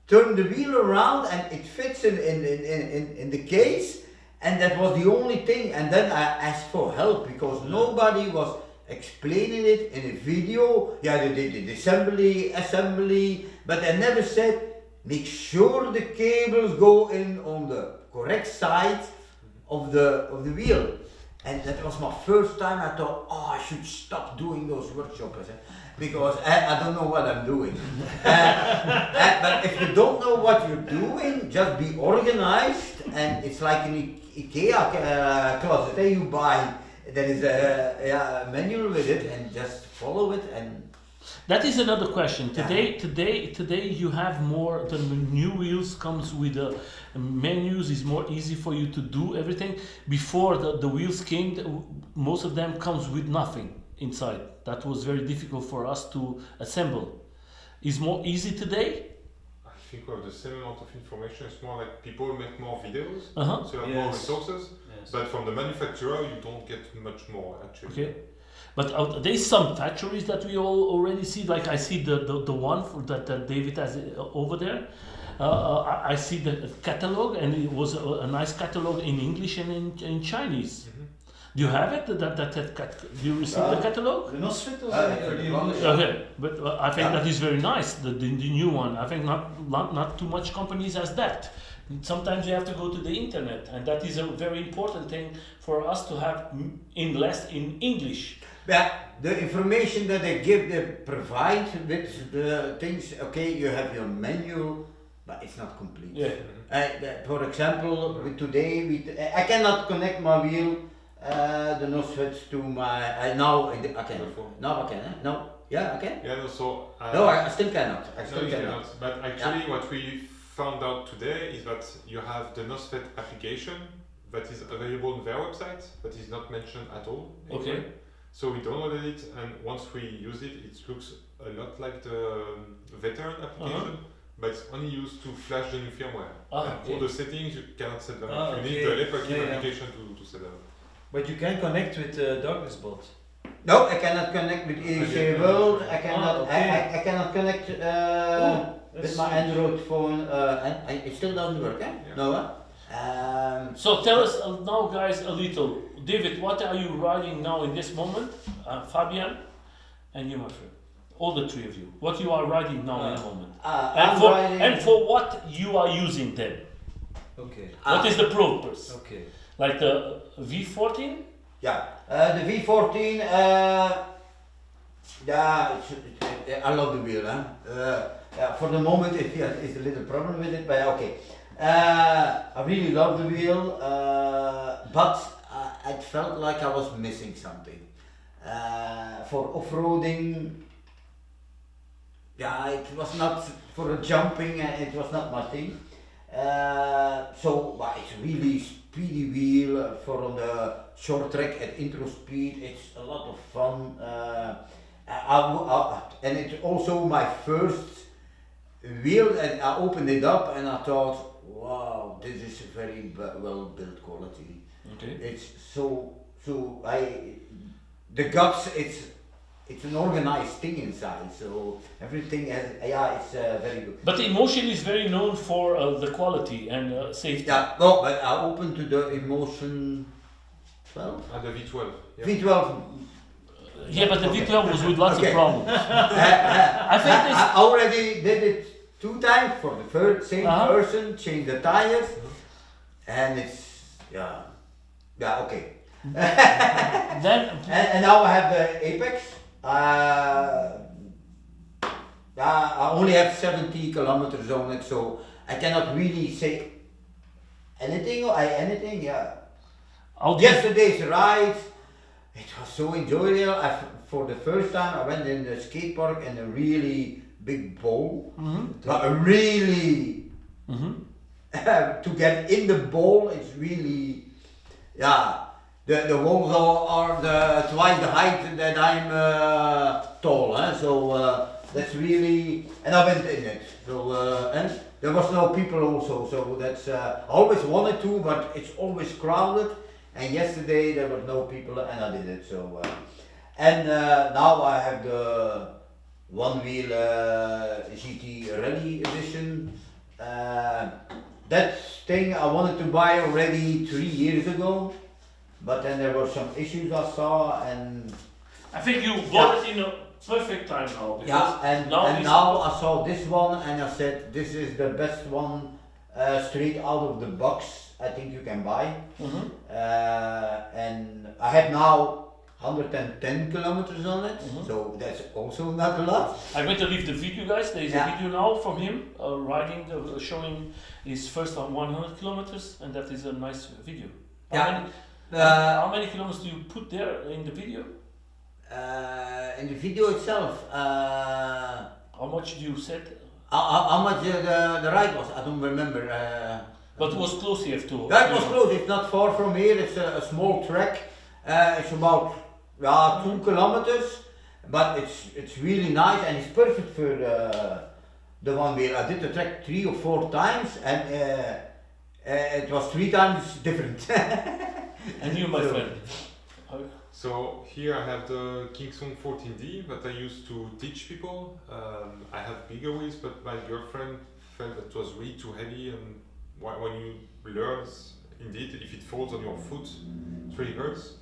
turned the wheel around and it fits in the case, and that was the only thing. And then I asked for help because nobody was explaining it in a video. They did the assembly, but I never said make sure the cables go in on the correct side of the wheel. And that was my first time. I thought, I should stop doing those workshops because I don't know what I'm doing. But if you don't know what you're doing, just be organized. And it's like an IKEA closet. You buy. There is a manual with it, and just follow it. And that is another question. Today you have more. The new wheels comes with the menus. Is more easy for you to do everything. Before the wheels came, most of them comes with nothing inside. That was very difficult for us to assemble. Is more easy today? I think we have the same amount of information. It's more like people make more videos, so you have more resources. But from the manufacturer, you don't get much more actually. Okay, but there's some factories that we all already see. Like I see the one that David has over there. I see the catalog, and it was a nice catalog in English and in Chinese. Do you have it? Do you receive the catalog? The Nosfit or Okay, but I think that is very nice. The new one. I think not too much companies has that. Sometimes you have to go to the internet, and that is a very important thing for us to have in English. Yeah, the information that they provide with the things. Okay, you have your menu, but it's not complete. For example, today I cannot connect my wheel, the Nosfit to my. Now I can. Now I can. No. Yeah, I can. Yeah. So. No, I still cannot. But actually, what we found out today is that you have the Nosfit application that is available on their website, that is not mentioned at all. Okay. So we downloaded it, and once we use it, it looks a lot like the veteran application, but it's only used to flash the new firmware. All the settings you cannot set them up. You need the Lepakim application to set them up. But you can connect with Darkness Bot. No, I cannot connect with EUC World. I cannot. I cannot connect with my Android phone, and it still doesn't work. No. So tell us now, guys, a little. David, what are you riding now in this moment? Fabian, and you, my friend. All the three of you. What you are riding now in the moment? And for what you are using them? Okay. What is the purpose? Okay. Like the V14? Yeah, the V14. Yeah, I love the wheel. Huh? Yeah, for the moment, it's a little problem with it, but okay. I really love the wheel, but I felt like I was missing something. For off-roading, yeah, it was not for jumping. It was not my thing. So it's really speedy wheel for on the short track at intro speed. It's a lot of fun. And it's also my first wheel, and I opened it up and I thought, wow, this is a very well built quality. Okay. It's the guts, it's an organized thing inside, so everything has, it's very good. But the Emotion is very known for the quality and safety. Yeah, no, but I opened to the Emotion 12? The V12. Yeah. V12. Yeah, but the Okay. V12 was with lots Okay. of problems. I think this- I already did it 2 times for the first same person, changed the tires, and it's okay. Then And now I have the Apex. I only have 70 kilometers on it, so I cannot really say anything. how do you, Yesterday's ride, it was so enjoyable. For the first time, I went in the skate park in a really big bowl, but a really to get in the bowl, it's really the walls are twice the height that I'm tall, so that's really, and I went in it. So and there was no people also, so that's I always wanted to, but it's always crowded. And yesterday there were no people, and I did it. So and now I have the one wheel GT Rally Edition. That thing I wanted to buy already 3 years ago, but then there were some issues I saw, and I think you bought it in a perfect time now. Because now I saw this one and I said this is the best one straight out of the box I think you can buy. And I have now 110 kilometers on it, so that's also not a lot. I'm going to leave the video, guys. There is a video now from him riding, showing his first 100 kilometers, and that is a nice video. How many kilometers do you put there in the video? In the video itself, How much do you set? how much the ride was, I don't remember. But it was close here too. That was close, it's not far from here, it's a small track. It's about 2 kilometers, but it's really nice and it's perfect for the one wheel. I did the track 3 or 4 times and it was 3 times different. And you, my friend? So here I have the Kingston 14D that I used to teach people. I have bigger wheels, but my girlfriend felt that it was really too heavy, and when you learn, indeed, if it falls on your foot, it really hurts.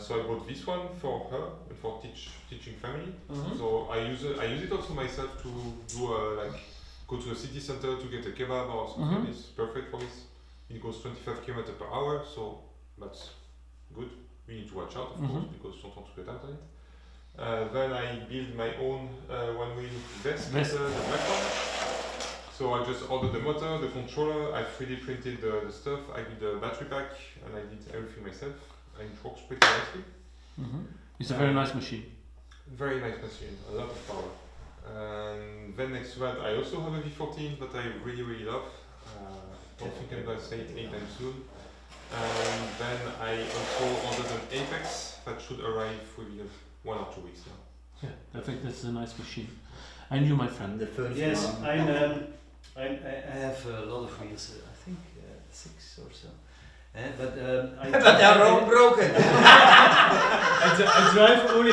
So I bought this one for her and for teaching family. So I use it also myself to do go to a city center to get a kebab or something. It's perfect for this. It goes 25 km per hour, so that's good. We need to watch out, of course, because you don't want to get out on it. Then I build my own one-wheel vest, the black one. So I just ordered the motor, the controller, I 3D printed the stuff, I did the battery pack, and I did everything myself, and it works pretty nicely. It's a very nice machine. Very nice machine, a lot of power. And then next to that, I also have a V14 that I really, really love. Don't think I'm gonna say it anytime soon. And then I also ordered an Apex that should arrive within 1 or 2 weeks now. Yeah, I think that's a nice machine. And you, my friend? The first Yes, one. I have a lot of wheels. I think 6 or so. But But they're all broken. I drive only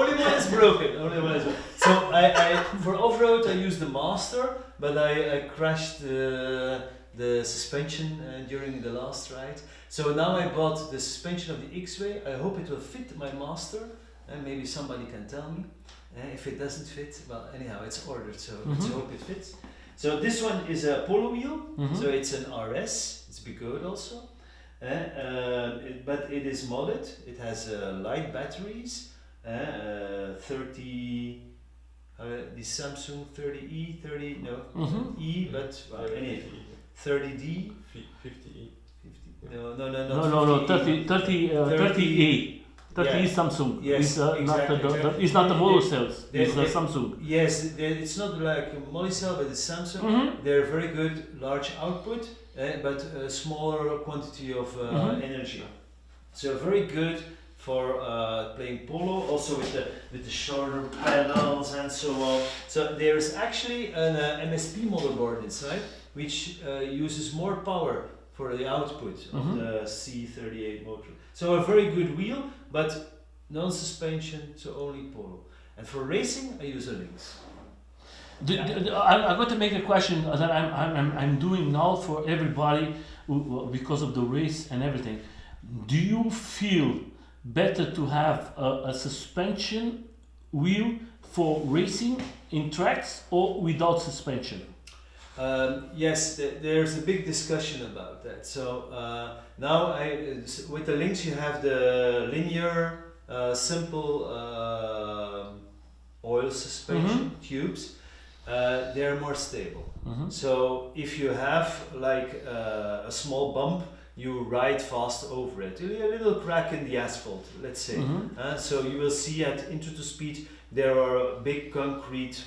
only one is broken. Only one is broken. So I for off-road I use the Master, but I crashed the suspension during the last ride. So now I bought the suspension of the X-Way. I hope it will fit my Master, and maybe somebody can tell me. If it doesn't fit, well, anyhow, it's ordered, so let's hope it fits. So this one is a polo wheel, so it's an RS, it's Bigode also, but it is modded. It has light batteries, 30. The Samsung 30E, 30 no E, but anyway, 30D, 50E. 50. No, No, 50E. 30A. 30 Yeah. is Samsung. Yes, It's not exactly. it's not the Voorde cells. It's they- Samsung. Yes, it's not like a molicell, but it's Samsung. They're very good, large output, but a smaller quantity of energy. So very good for playing polo, also with the shorter pedals and so on. So there's actually an MSP motherboard inside, which uses more power for the output of the C38 motor. So a very good wheel, but non-suspension, so only polo. And for racing, I use a Lynx. I'm going to make a question that I'm doing now for everybody because of the race and everything. Do you feel better to have a suspension wheel for racing in tracks or without suspension? Yes, there's a big discussion about that. So now with the Lynx you have the linear, simple oil suspension tubes. They're more stable. So if you have like a small bump, you ride fast over it. A little crack in the asphalt, let's say. So you will see at Intro to Speed there are big concrete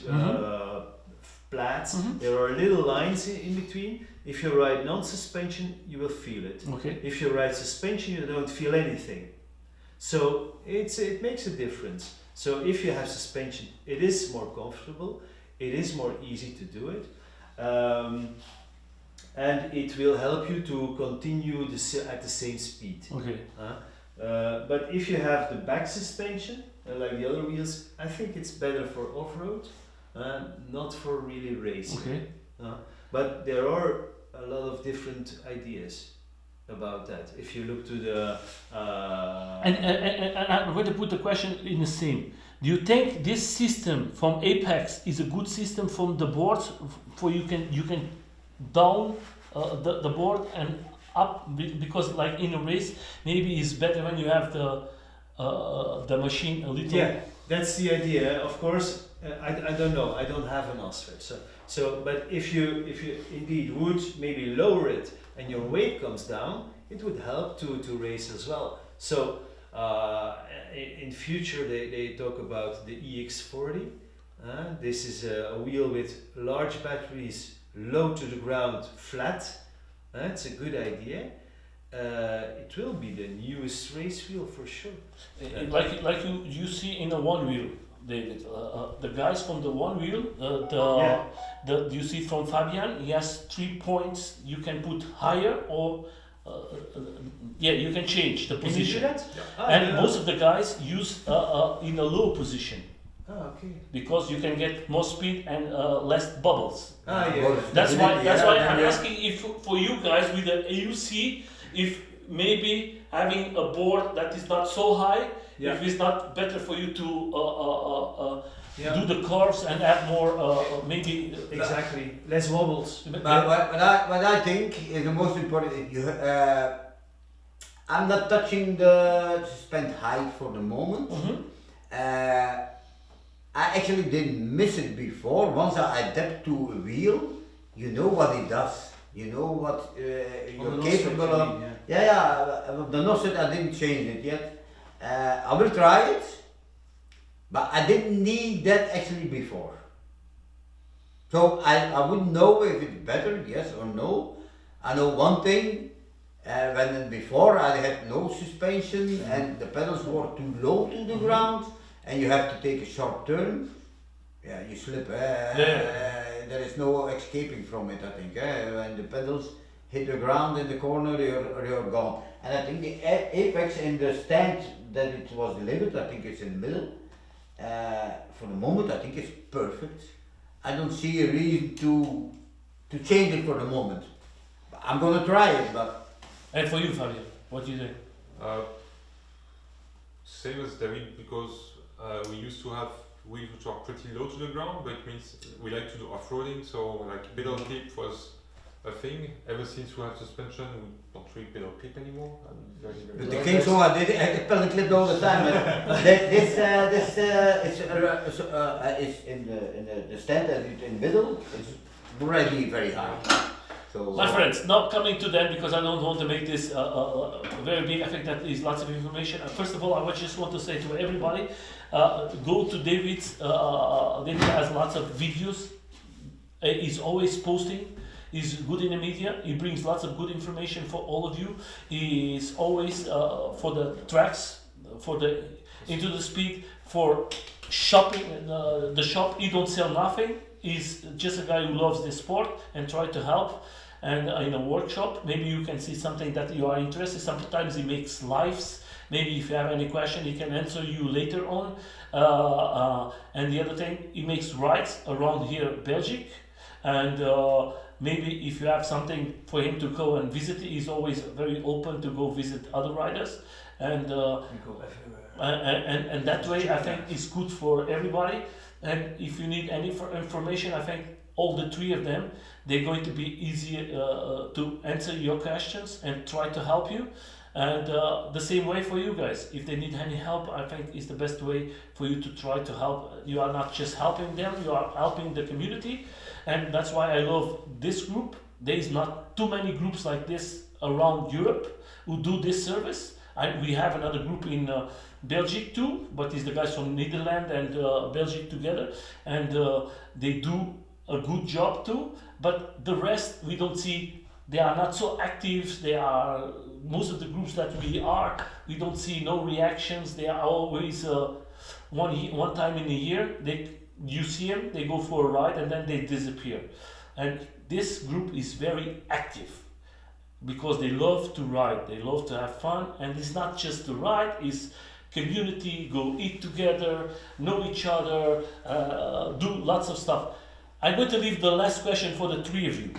plats. There are little lines in between. If you ride non-suspension, you will feel it. Okay. If you ride suspension, you don't feel anything. So it makes a difference. So if you have suspension, it is more comfortable. It is more easy to do it. And it will help you to continue at the same speed. Okay. But if you have the back suspension, like the other wheels, I think it's better for off-road, not for really racing. Okay. But there are a lot of different ideas about that. If you look to the... And I'm going to put the question in the same. Do you think this system from Apex is a good system from the board for you can down the board and up, because like in a race maybe it's better when you have the machine a little. Yeah, that's the idea. Of course, I don't know. I don't have an OSFET. So but if you indeed would maybe lower it and your weight comes down, it would help to race as well. So in future they talk about the EX40. This is a wheel with large batteries, low to the ground, flat. It's a good idea. It will be the newest race wheel for sure. Like you see in a one wheel, David. The guys from the one wheel, you see from Fabian, he has 3 points you can put higher or you can change the position. Can you do that? Yeah. And most of the guys use in a low position. Okay. Because you can get more speed and less bubbles. Yeah. That's why I'm asking if for you guys with the EUC, if maybe having a board that is not so high, if it's not better for you to do the curves and add more maybe exactly less wobbles. But what I think is the most important. I'm not touching the suspend height for the moment. I actually didn't miss it before. Once I adapt to a wheel, you know what it does. You know what you're capable of. The Nosset, I didn't change it yet. I will try it, but I didn't need that actually before. So I wouldn't know if it's better, yes or no. I know one thing, when before I had no suspension and the pedals were too low to the ground, and you have to take a sharp turn, you slip. There is no escaping from it, I think. When the pedals hit the ground in the corner, you're gone. And I think the Apex in the stand that it was delivered, I think it's in the middle. For the moment, I think it's perfect. I don't see a reason to change it for the moment. I'm gonna try it, but... And for you, Fabian, what do you think? Same as David, because we used to have wheels which are pretty low to the ground, but it means we like to do off-roading, so like pedal tip was a thing. Ever since we have suspension, we don't really pedal clip anymore. But the king so I pedal clipped all the time. This is in the stand that is in the middle. It's already very high. So, My friends, not coming to them because I don't want to make this very big. I think that is lots of information. First of all, I just want to say to everybody, go to David's. David has lots of videos. He's always posting. He's good in the media. He brings lots of good information for all of you. He's always for the tracks, for the into the speed, for shopping. The shop. He don't sell nothing. He's just a guy who loves this sport and try to help. And in a workshop, maybe you can see something that you are interested. Sometimes he makes lives. Maybe if you have any question, he can answer you later on. And the other thing, he makes rides around here, Belgium. And maybe if you have something for him to go and visit, he's always very open to go visit other riders. And go everywhere. And that way, I think it's good for everybody. And if you need any information, I think all the three of them, they're going to be easy to answer your questions and try to help you. And the same way for you guys. If they need any help, I think it's the best way for you to try to help. You are not just helping them, you are helping the community. And that's why I love this group. There is not too many groups like this around Europe who do this service. We have another group in Belgium too, but it's the guys from Netherlands and Belgium together. And they do a good job too. But the rest, we don't see. They are not so active. They are most of the groups that we don't see no reactions. They are always one time in a year. You see them, they go for a ride and then they disappear. And this group is very active because they love to ride. They love to have fun, and it's not just to ride. It's community. Go eat together, know each other, do lots of stuff. I'm going to leave the last question for the three of you.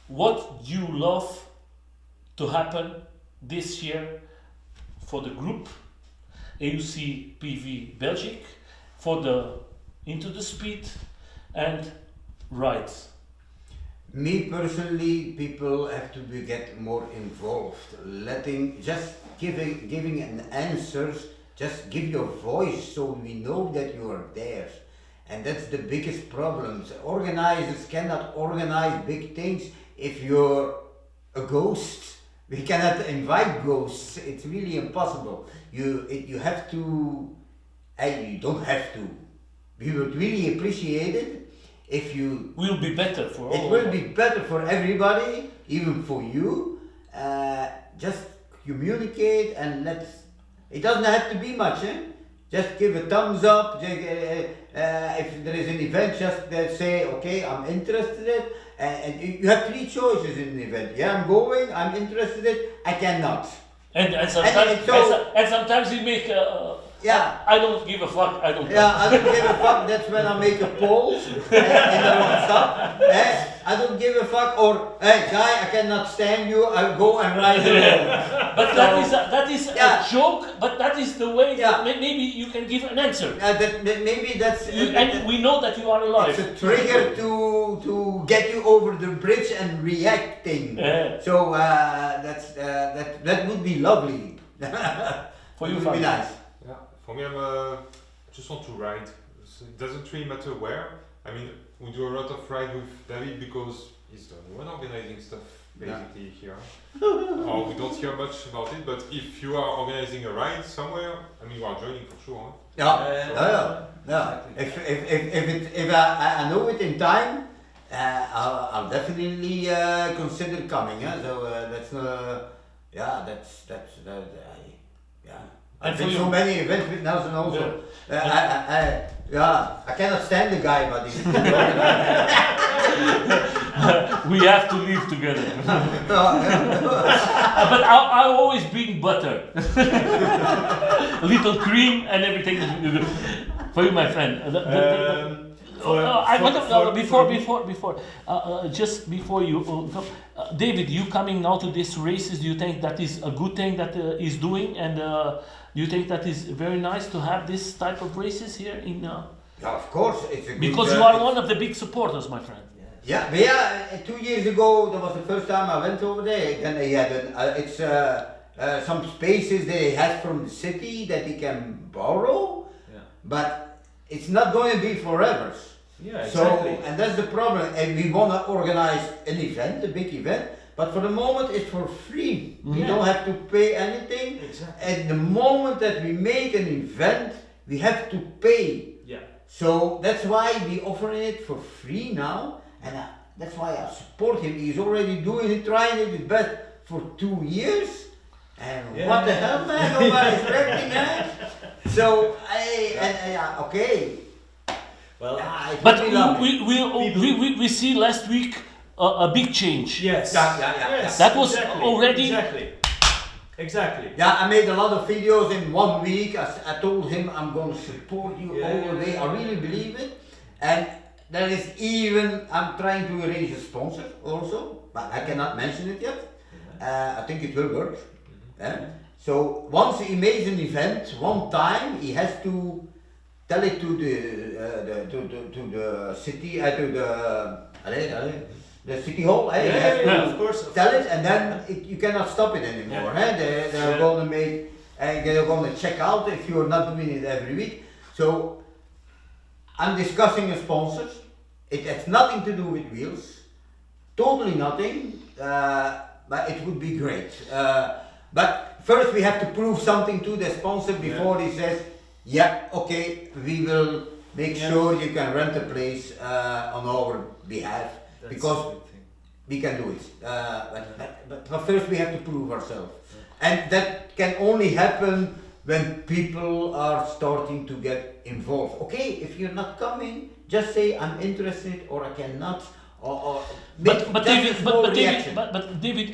What do you love to happen this year for the group, EUC-PEV Belgium, for the Into the Speed and rides? Me personally, people have to get more involved. Giving an answers, just give your voice so we know that you are there. And that's the biggest problem. Organizers cannot organize big things if you're a ghost. We cannot invite ghosts. It's really impossible. You have to, and you don't have to. We would really appreciate it if you. Will be better for all. It will be better for everybody, even for you. Just communicate and let's. It doesn't have to be much, eh? Just give a thumbs up. If there is an event, just say, okay, I'm interested. And you have three choices in the event. Yeah, I'm going. I'm interested. I cannot. And sometimes you make. Yeah. I don't give a fuck. I don't. Yeah, I don't give a fuck. That's when I make a poll in the WhatsApp. I don't give a fuck. Or hey, guy, I cannot stand you. I'll go and ride alone. But that is a joke. But that is the way. That maybe you can give an answer. Maybe that's. And we know that you are alive. It's a trigger to get you over the bridge and reacting. So that would be lovely. For you, it would be nice. Yeah, for me, I just want to ride. So it doesn't really matter where. I mean, we do a lot of ride with David because he's the only one organizing stuff basically here. We don't hear much about it, but if you are organizing a ride somewhere, I mean, you are joining for sure. Huh? Yeah. If I know it in time, I'll definitely consider coming. So I've been so many events with Nelson also. I cannot stand the guy, but he's we have to live together. But I always bring butter, a little cream, and everything for you, my friend. Just before you, David, you coming now to these races? Do you think that is a good thing that he's doing, and do you think that is very nice to have this type of races here in? Yeah, of course, it's a good. Because you are one of the big supporters, my friend. Yeah, but yeah, 2 years ago, that was the first time I went over there. Then he had some spaces they had from the city that he can borrow, but it's not going to be forever. Yeah, exactly. So, and that's the problem. And we want to organize an event, a big event, but for the moment it's for free. We don't have to pay anything. Exactly. At the moment that we make an event, we have to pay. Yeah. So that's why we offer it for free now, and that's why I support him. He's already doing it, trying it his best for 2 years. And what the hell, man? Nobody's reacting, man. So okay. Well, But we see last week a big change. yes. Yeah. That was already. Exactly. Yeah, I made a lot of videos in 1 week. I told him I'm going to support you all the way. I really believe it. And there is even, I'm trying to arrange a sponsor also, but I cannot mention it yet. I think it will work. So once he makes an event, one time he has to tell it to the city, the city hall. He has to of course. tell it, and then you cannot stop it anymore. They're going to make, they're going to check out if you are not doing it every week. So I'm discussing a sponsor. It has nothing to do with wheels, totally nothing. But it would be great. But first we have to prove something to the sponsor before he says, yeah, okay, we will make sure you can rent a place on our behalf. That's because we can do it. But first we have to prove ourselves. And that can only happen when people are starting to get involved. Okay, if you're not coming, just say I'm interested or I cannot. But David,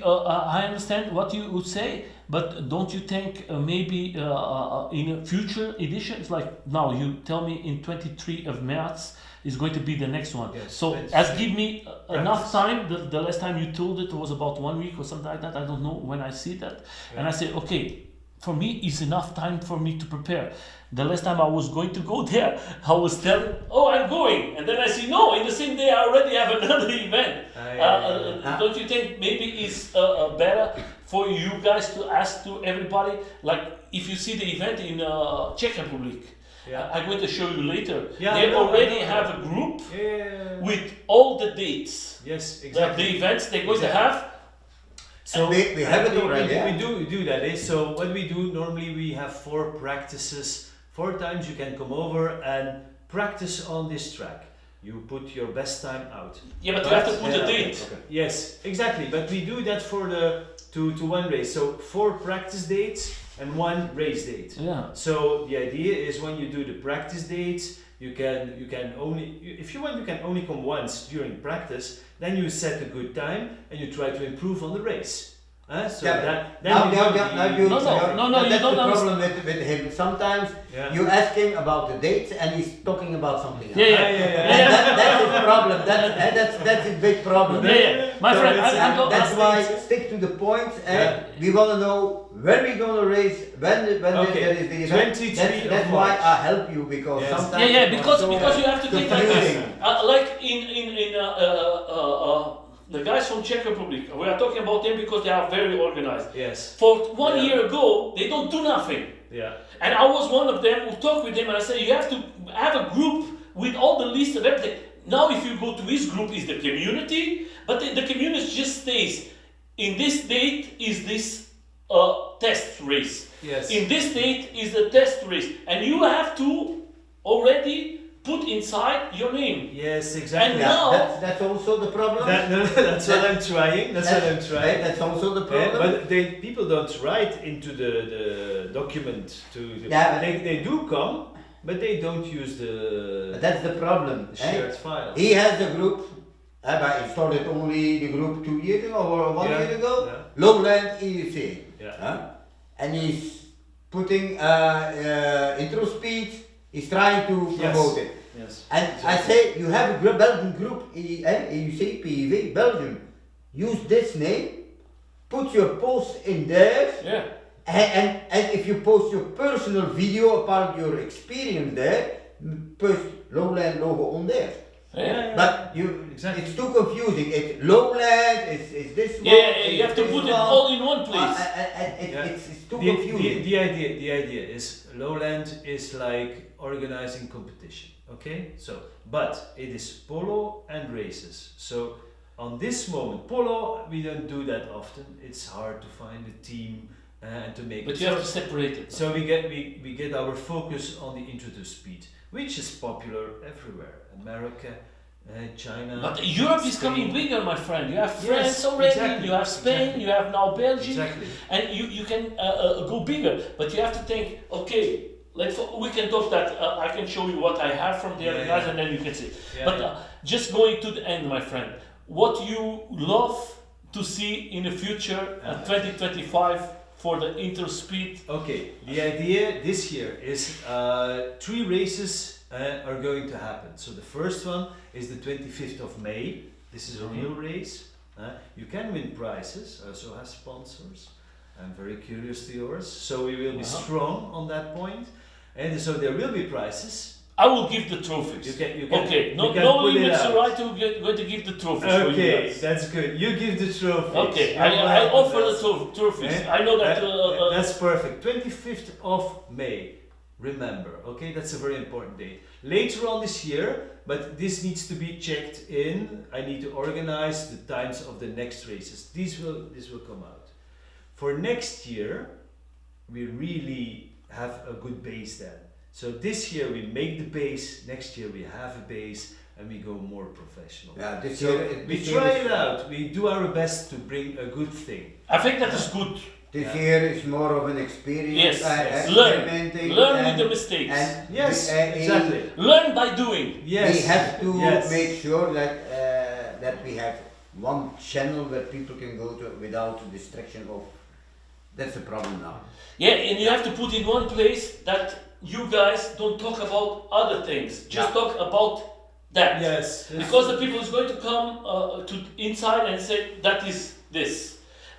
I understand what you would say, but don't you think maybe in a future editions, like now you tell me in 23 of March is going to be the next one. Yes, so give me enough time. The last time you told it was about 1 week or something like that. I don't know when I see that. Yeah. And I say, okay, for me it's enough time for me to prepare. The last time I was going to go there, I was telling, oh, I'm going. And then I see, no, in the same day I already have another event. Don't you think maybe it's better for you guys to ask to everybody, like if you see the event in Czech Republic, I'm going to show you later. They already have a group with all the dates. Yes, exactly. The events they're going to have. So we have it already. We do that. So what we do normally, we have 4 practices. 4 times you can come over and practice on this track. You put your best time out. Yeah, but you have to put a date. Okay. Yes, exactly. But we do that for the to one race. So 4 practice dates and 1 race date. Yeah. So the idea is when you do the practice dates, you can only, if you want, you can only come once during practice. Then you set a good time and you try to improve on the race. That's the problem with him. Sometimes you ask him about the dates and he's talking about something else. That's his problem. That's his big problem. My friend, that's why stick to the point. We want to know when we're going to race, when there is the event. That's why I help you, because sometimes because you have to think like this. Like in the guys from Czech Republic, we are talking about them because they are very organized. Yes. For 1 year ago, they don't do nothing. Yeah. And I was one of them who talked with them and I said, you have to have a group with all the list of everything. Now if you go to his group is the community, but the community just stays. In this date is this test race. Yes. In this date is the test race. And you have to already put inside your name. Yes, exactly. And now that's also the problem. That's what I'm trying. That's also the problem. But people don't write into the document they do come, but they don't use the. That's the problem. Shared file. He has a group. He started only the group 2 years ago or 1 year ago. Lowland EUC. And he's putting intro speed. He's trying to promote it. Yes. And I say, you have a Belgian group, EUC-PEV Belgium. Use this name, put your post in there, and if you post your personal video about your experience there, post Lowland logo on there. Yeah. But Exactly. it's too confusing. It's lowland. It's this one. Yeah, you have to it's put this it one. all in one place. It's too confusing. The idea is lowland is like organizing competition. Okay, so but it is polo and races. So on this moment, polo we don't do that often. It's hard to find a team and to make. But it. you have to separate it. So we get our focus on the intro to speed, which is popular everywhere. America, China. But Europe is Spain. coming bigger, my friend. You have Yes, France already, exactly, you have Spain, exactly. you have now Belgium, Exactly. and you can go bigger. But you have to think, okay, we can talk that, I can show you what I have from the other guys, and then you can see. Yeah, But yeah. just going to the end, my friend, what you love to see in the future, 2025, for the interspeed? Okay, the idea this year is 3 races are going to happen. So the first one is the 25th of May. This is a real race. You can win prizes. I also have sponsors. I'm very curious to yours. So we will be strong on that point. And so there will be prizes. I will give the trophies. You can, Okay, no you can put it limits, out. right? We're going to give the trophies for you Okay, guys. that's good. You give the trophies. Okay, You're I welcome, offer the that's- trophies. Eh? I know that. That's perfect. 25th of May. Remember, okay, that's a very important date. Later on this year, but this needs to be checked in. I need to organize the times of the next races. This will come out. For next year, we really have a good base then. So this year we make the base. Next year we have a base, and we go more professional. Yeah, this So year we this try year is- it out. We do our best to bring a good thing. I think that is good. This year is more of an experience. Yes, experimenting learn with and- the mistakes. and Yes, we- exactly. Learn by doing. Yes. We have to Yes. make sure that we have one channel where people can go to without distraction of. That's the problem now. Yeah, and you have to put in one place that you guys don't talk about other things. Just Yeah. talk about that. Yes. Because the people is going to come to inside and say that is this.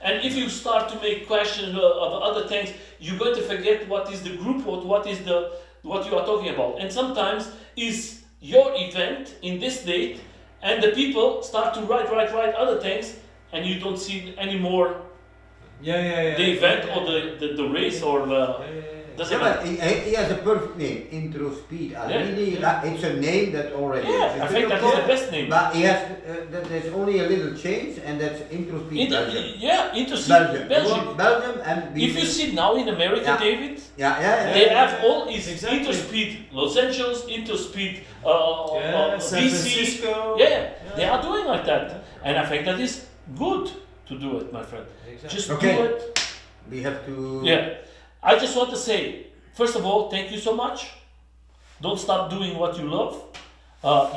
And if you start to make questions of other things, you're going to forget what is the group, what you are talking about. And sometimes is your event in this date, and the people start to write other things, and you don't see anymore Yeah. the event or the race or the. Doesn't Yeah, but matter. he has a perfect name, Intro Speed. I Yeah, really, yeah. it's a name that already Yeah, exists. I think that is the best name. But he has, there's only a little change, and that's Intro Speed Belgium. Interspeed Belgium. Belgium, and we If you see now in America, Yeah. David, yeah. they have all is Exactly. Interspeed Los Angeles, Interspeed San DC. Francisco. Yeah, they are doing like that, and I think that is good to do it, my friend. Exactly. Just Okay. do it. We have to. Yeah, I just want to say, first of all, thank you so much. Don't stop doing what you love.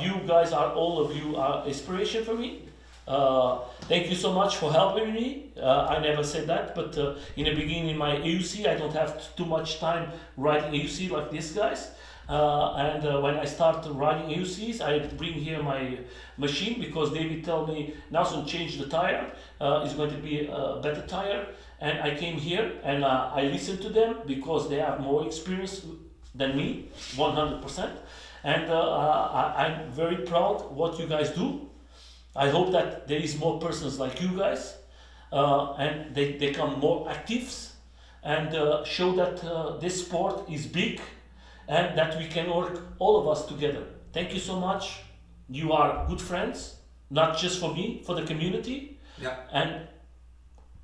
You guys are, all of you are inspiration for me. Thank you so much for helping me. I never said that, but in the beginning in my EUC, I don't have too much time writing EUC like these guys. And when I start writing EUCs, I bring here my machine because David told me, Nelson, change the tire. It's going to be a better tire. And I came here and I listened to them because they have more experience than me, 100%. And I'm very proud what you guys do. I hope that there is more persons like you guys and they become more active and show that this sport is big and that we can work all of us together. Thank you so much. You are good friends, not just for me, for the community. Yeah. And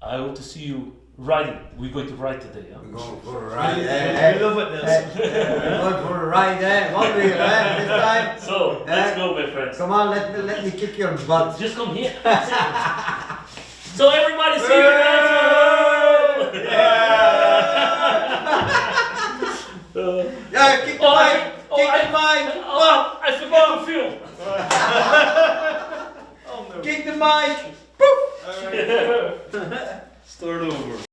I hope to see you riding. We're going to ride today. Huh? We're going for a ride. I love it, Nelson. We're going for a ride, one wheel, this time. So let's go, my friends. Come on, let me kick your butt. Just come here. So everybody see you guys. Yeah, kick the mic. Kick the mic. I forgot to film. Kick the mic. Start over.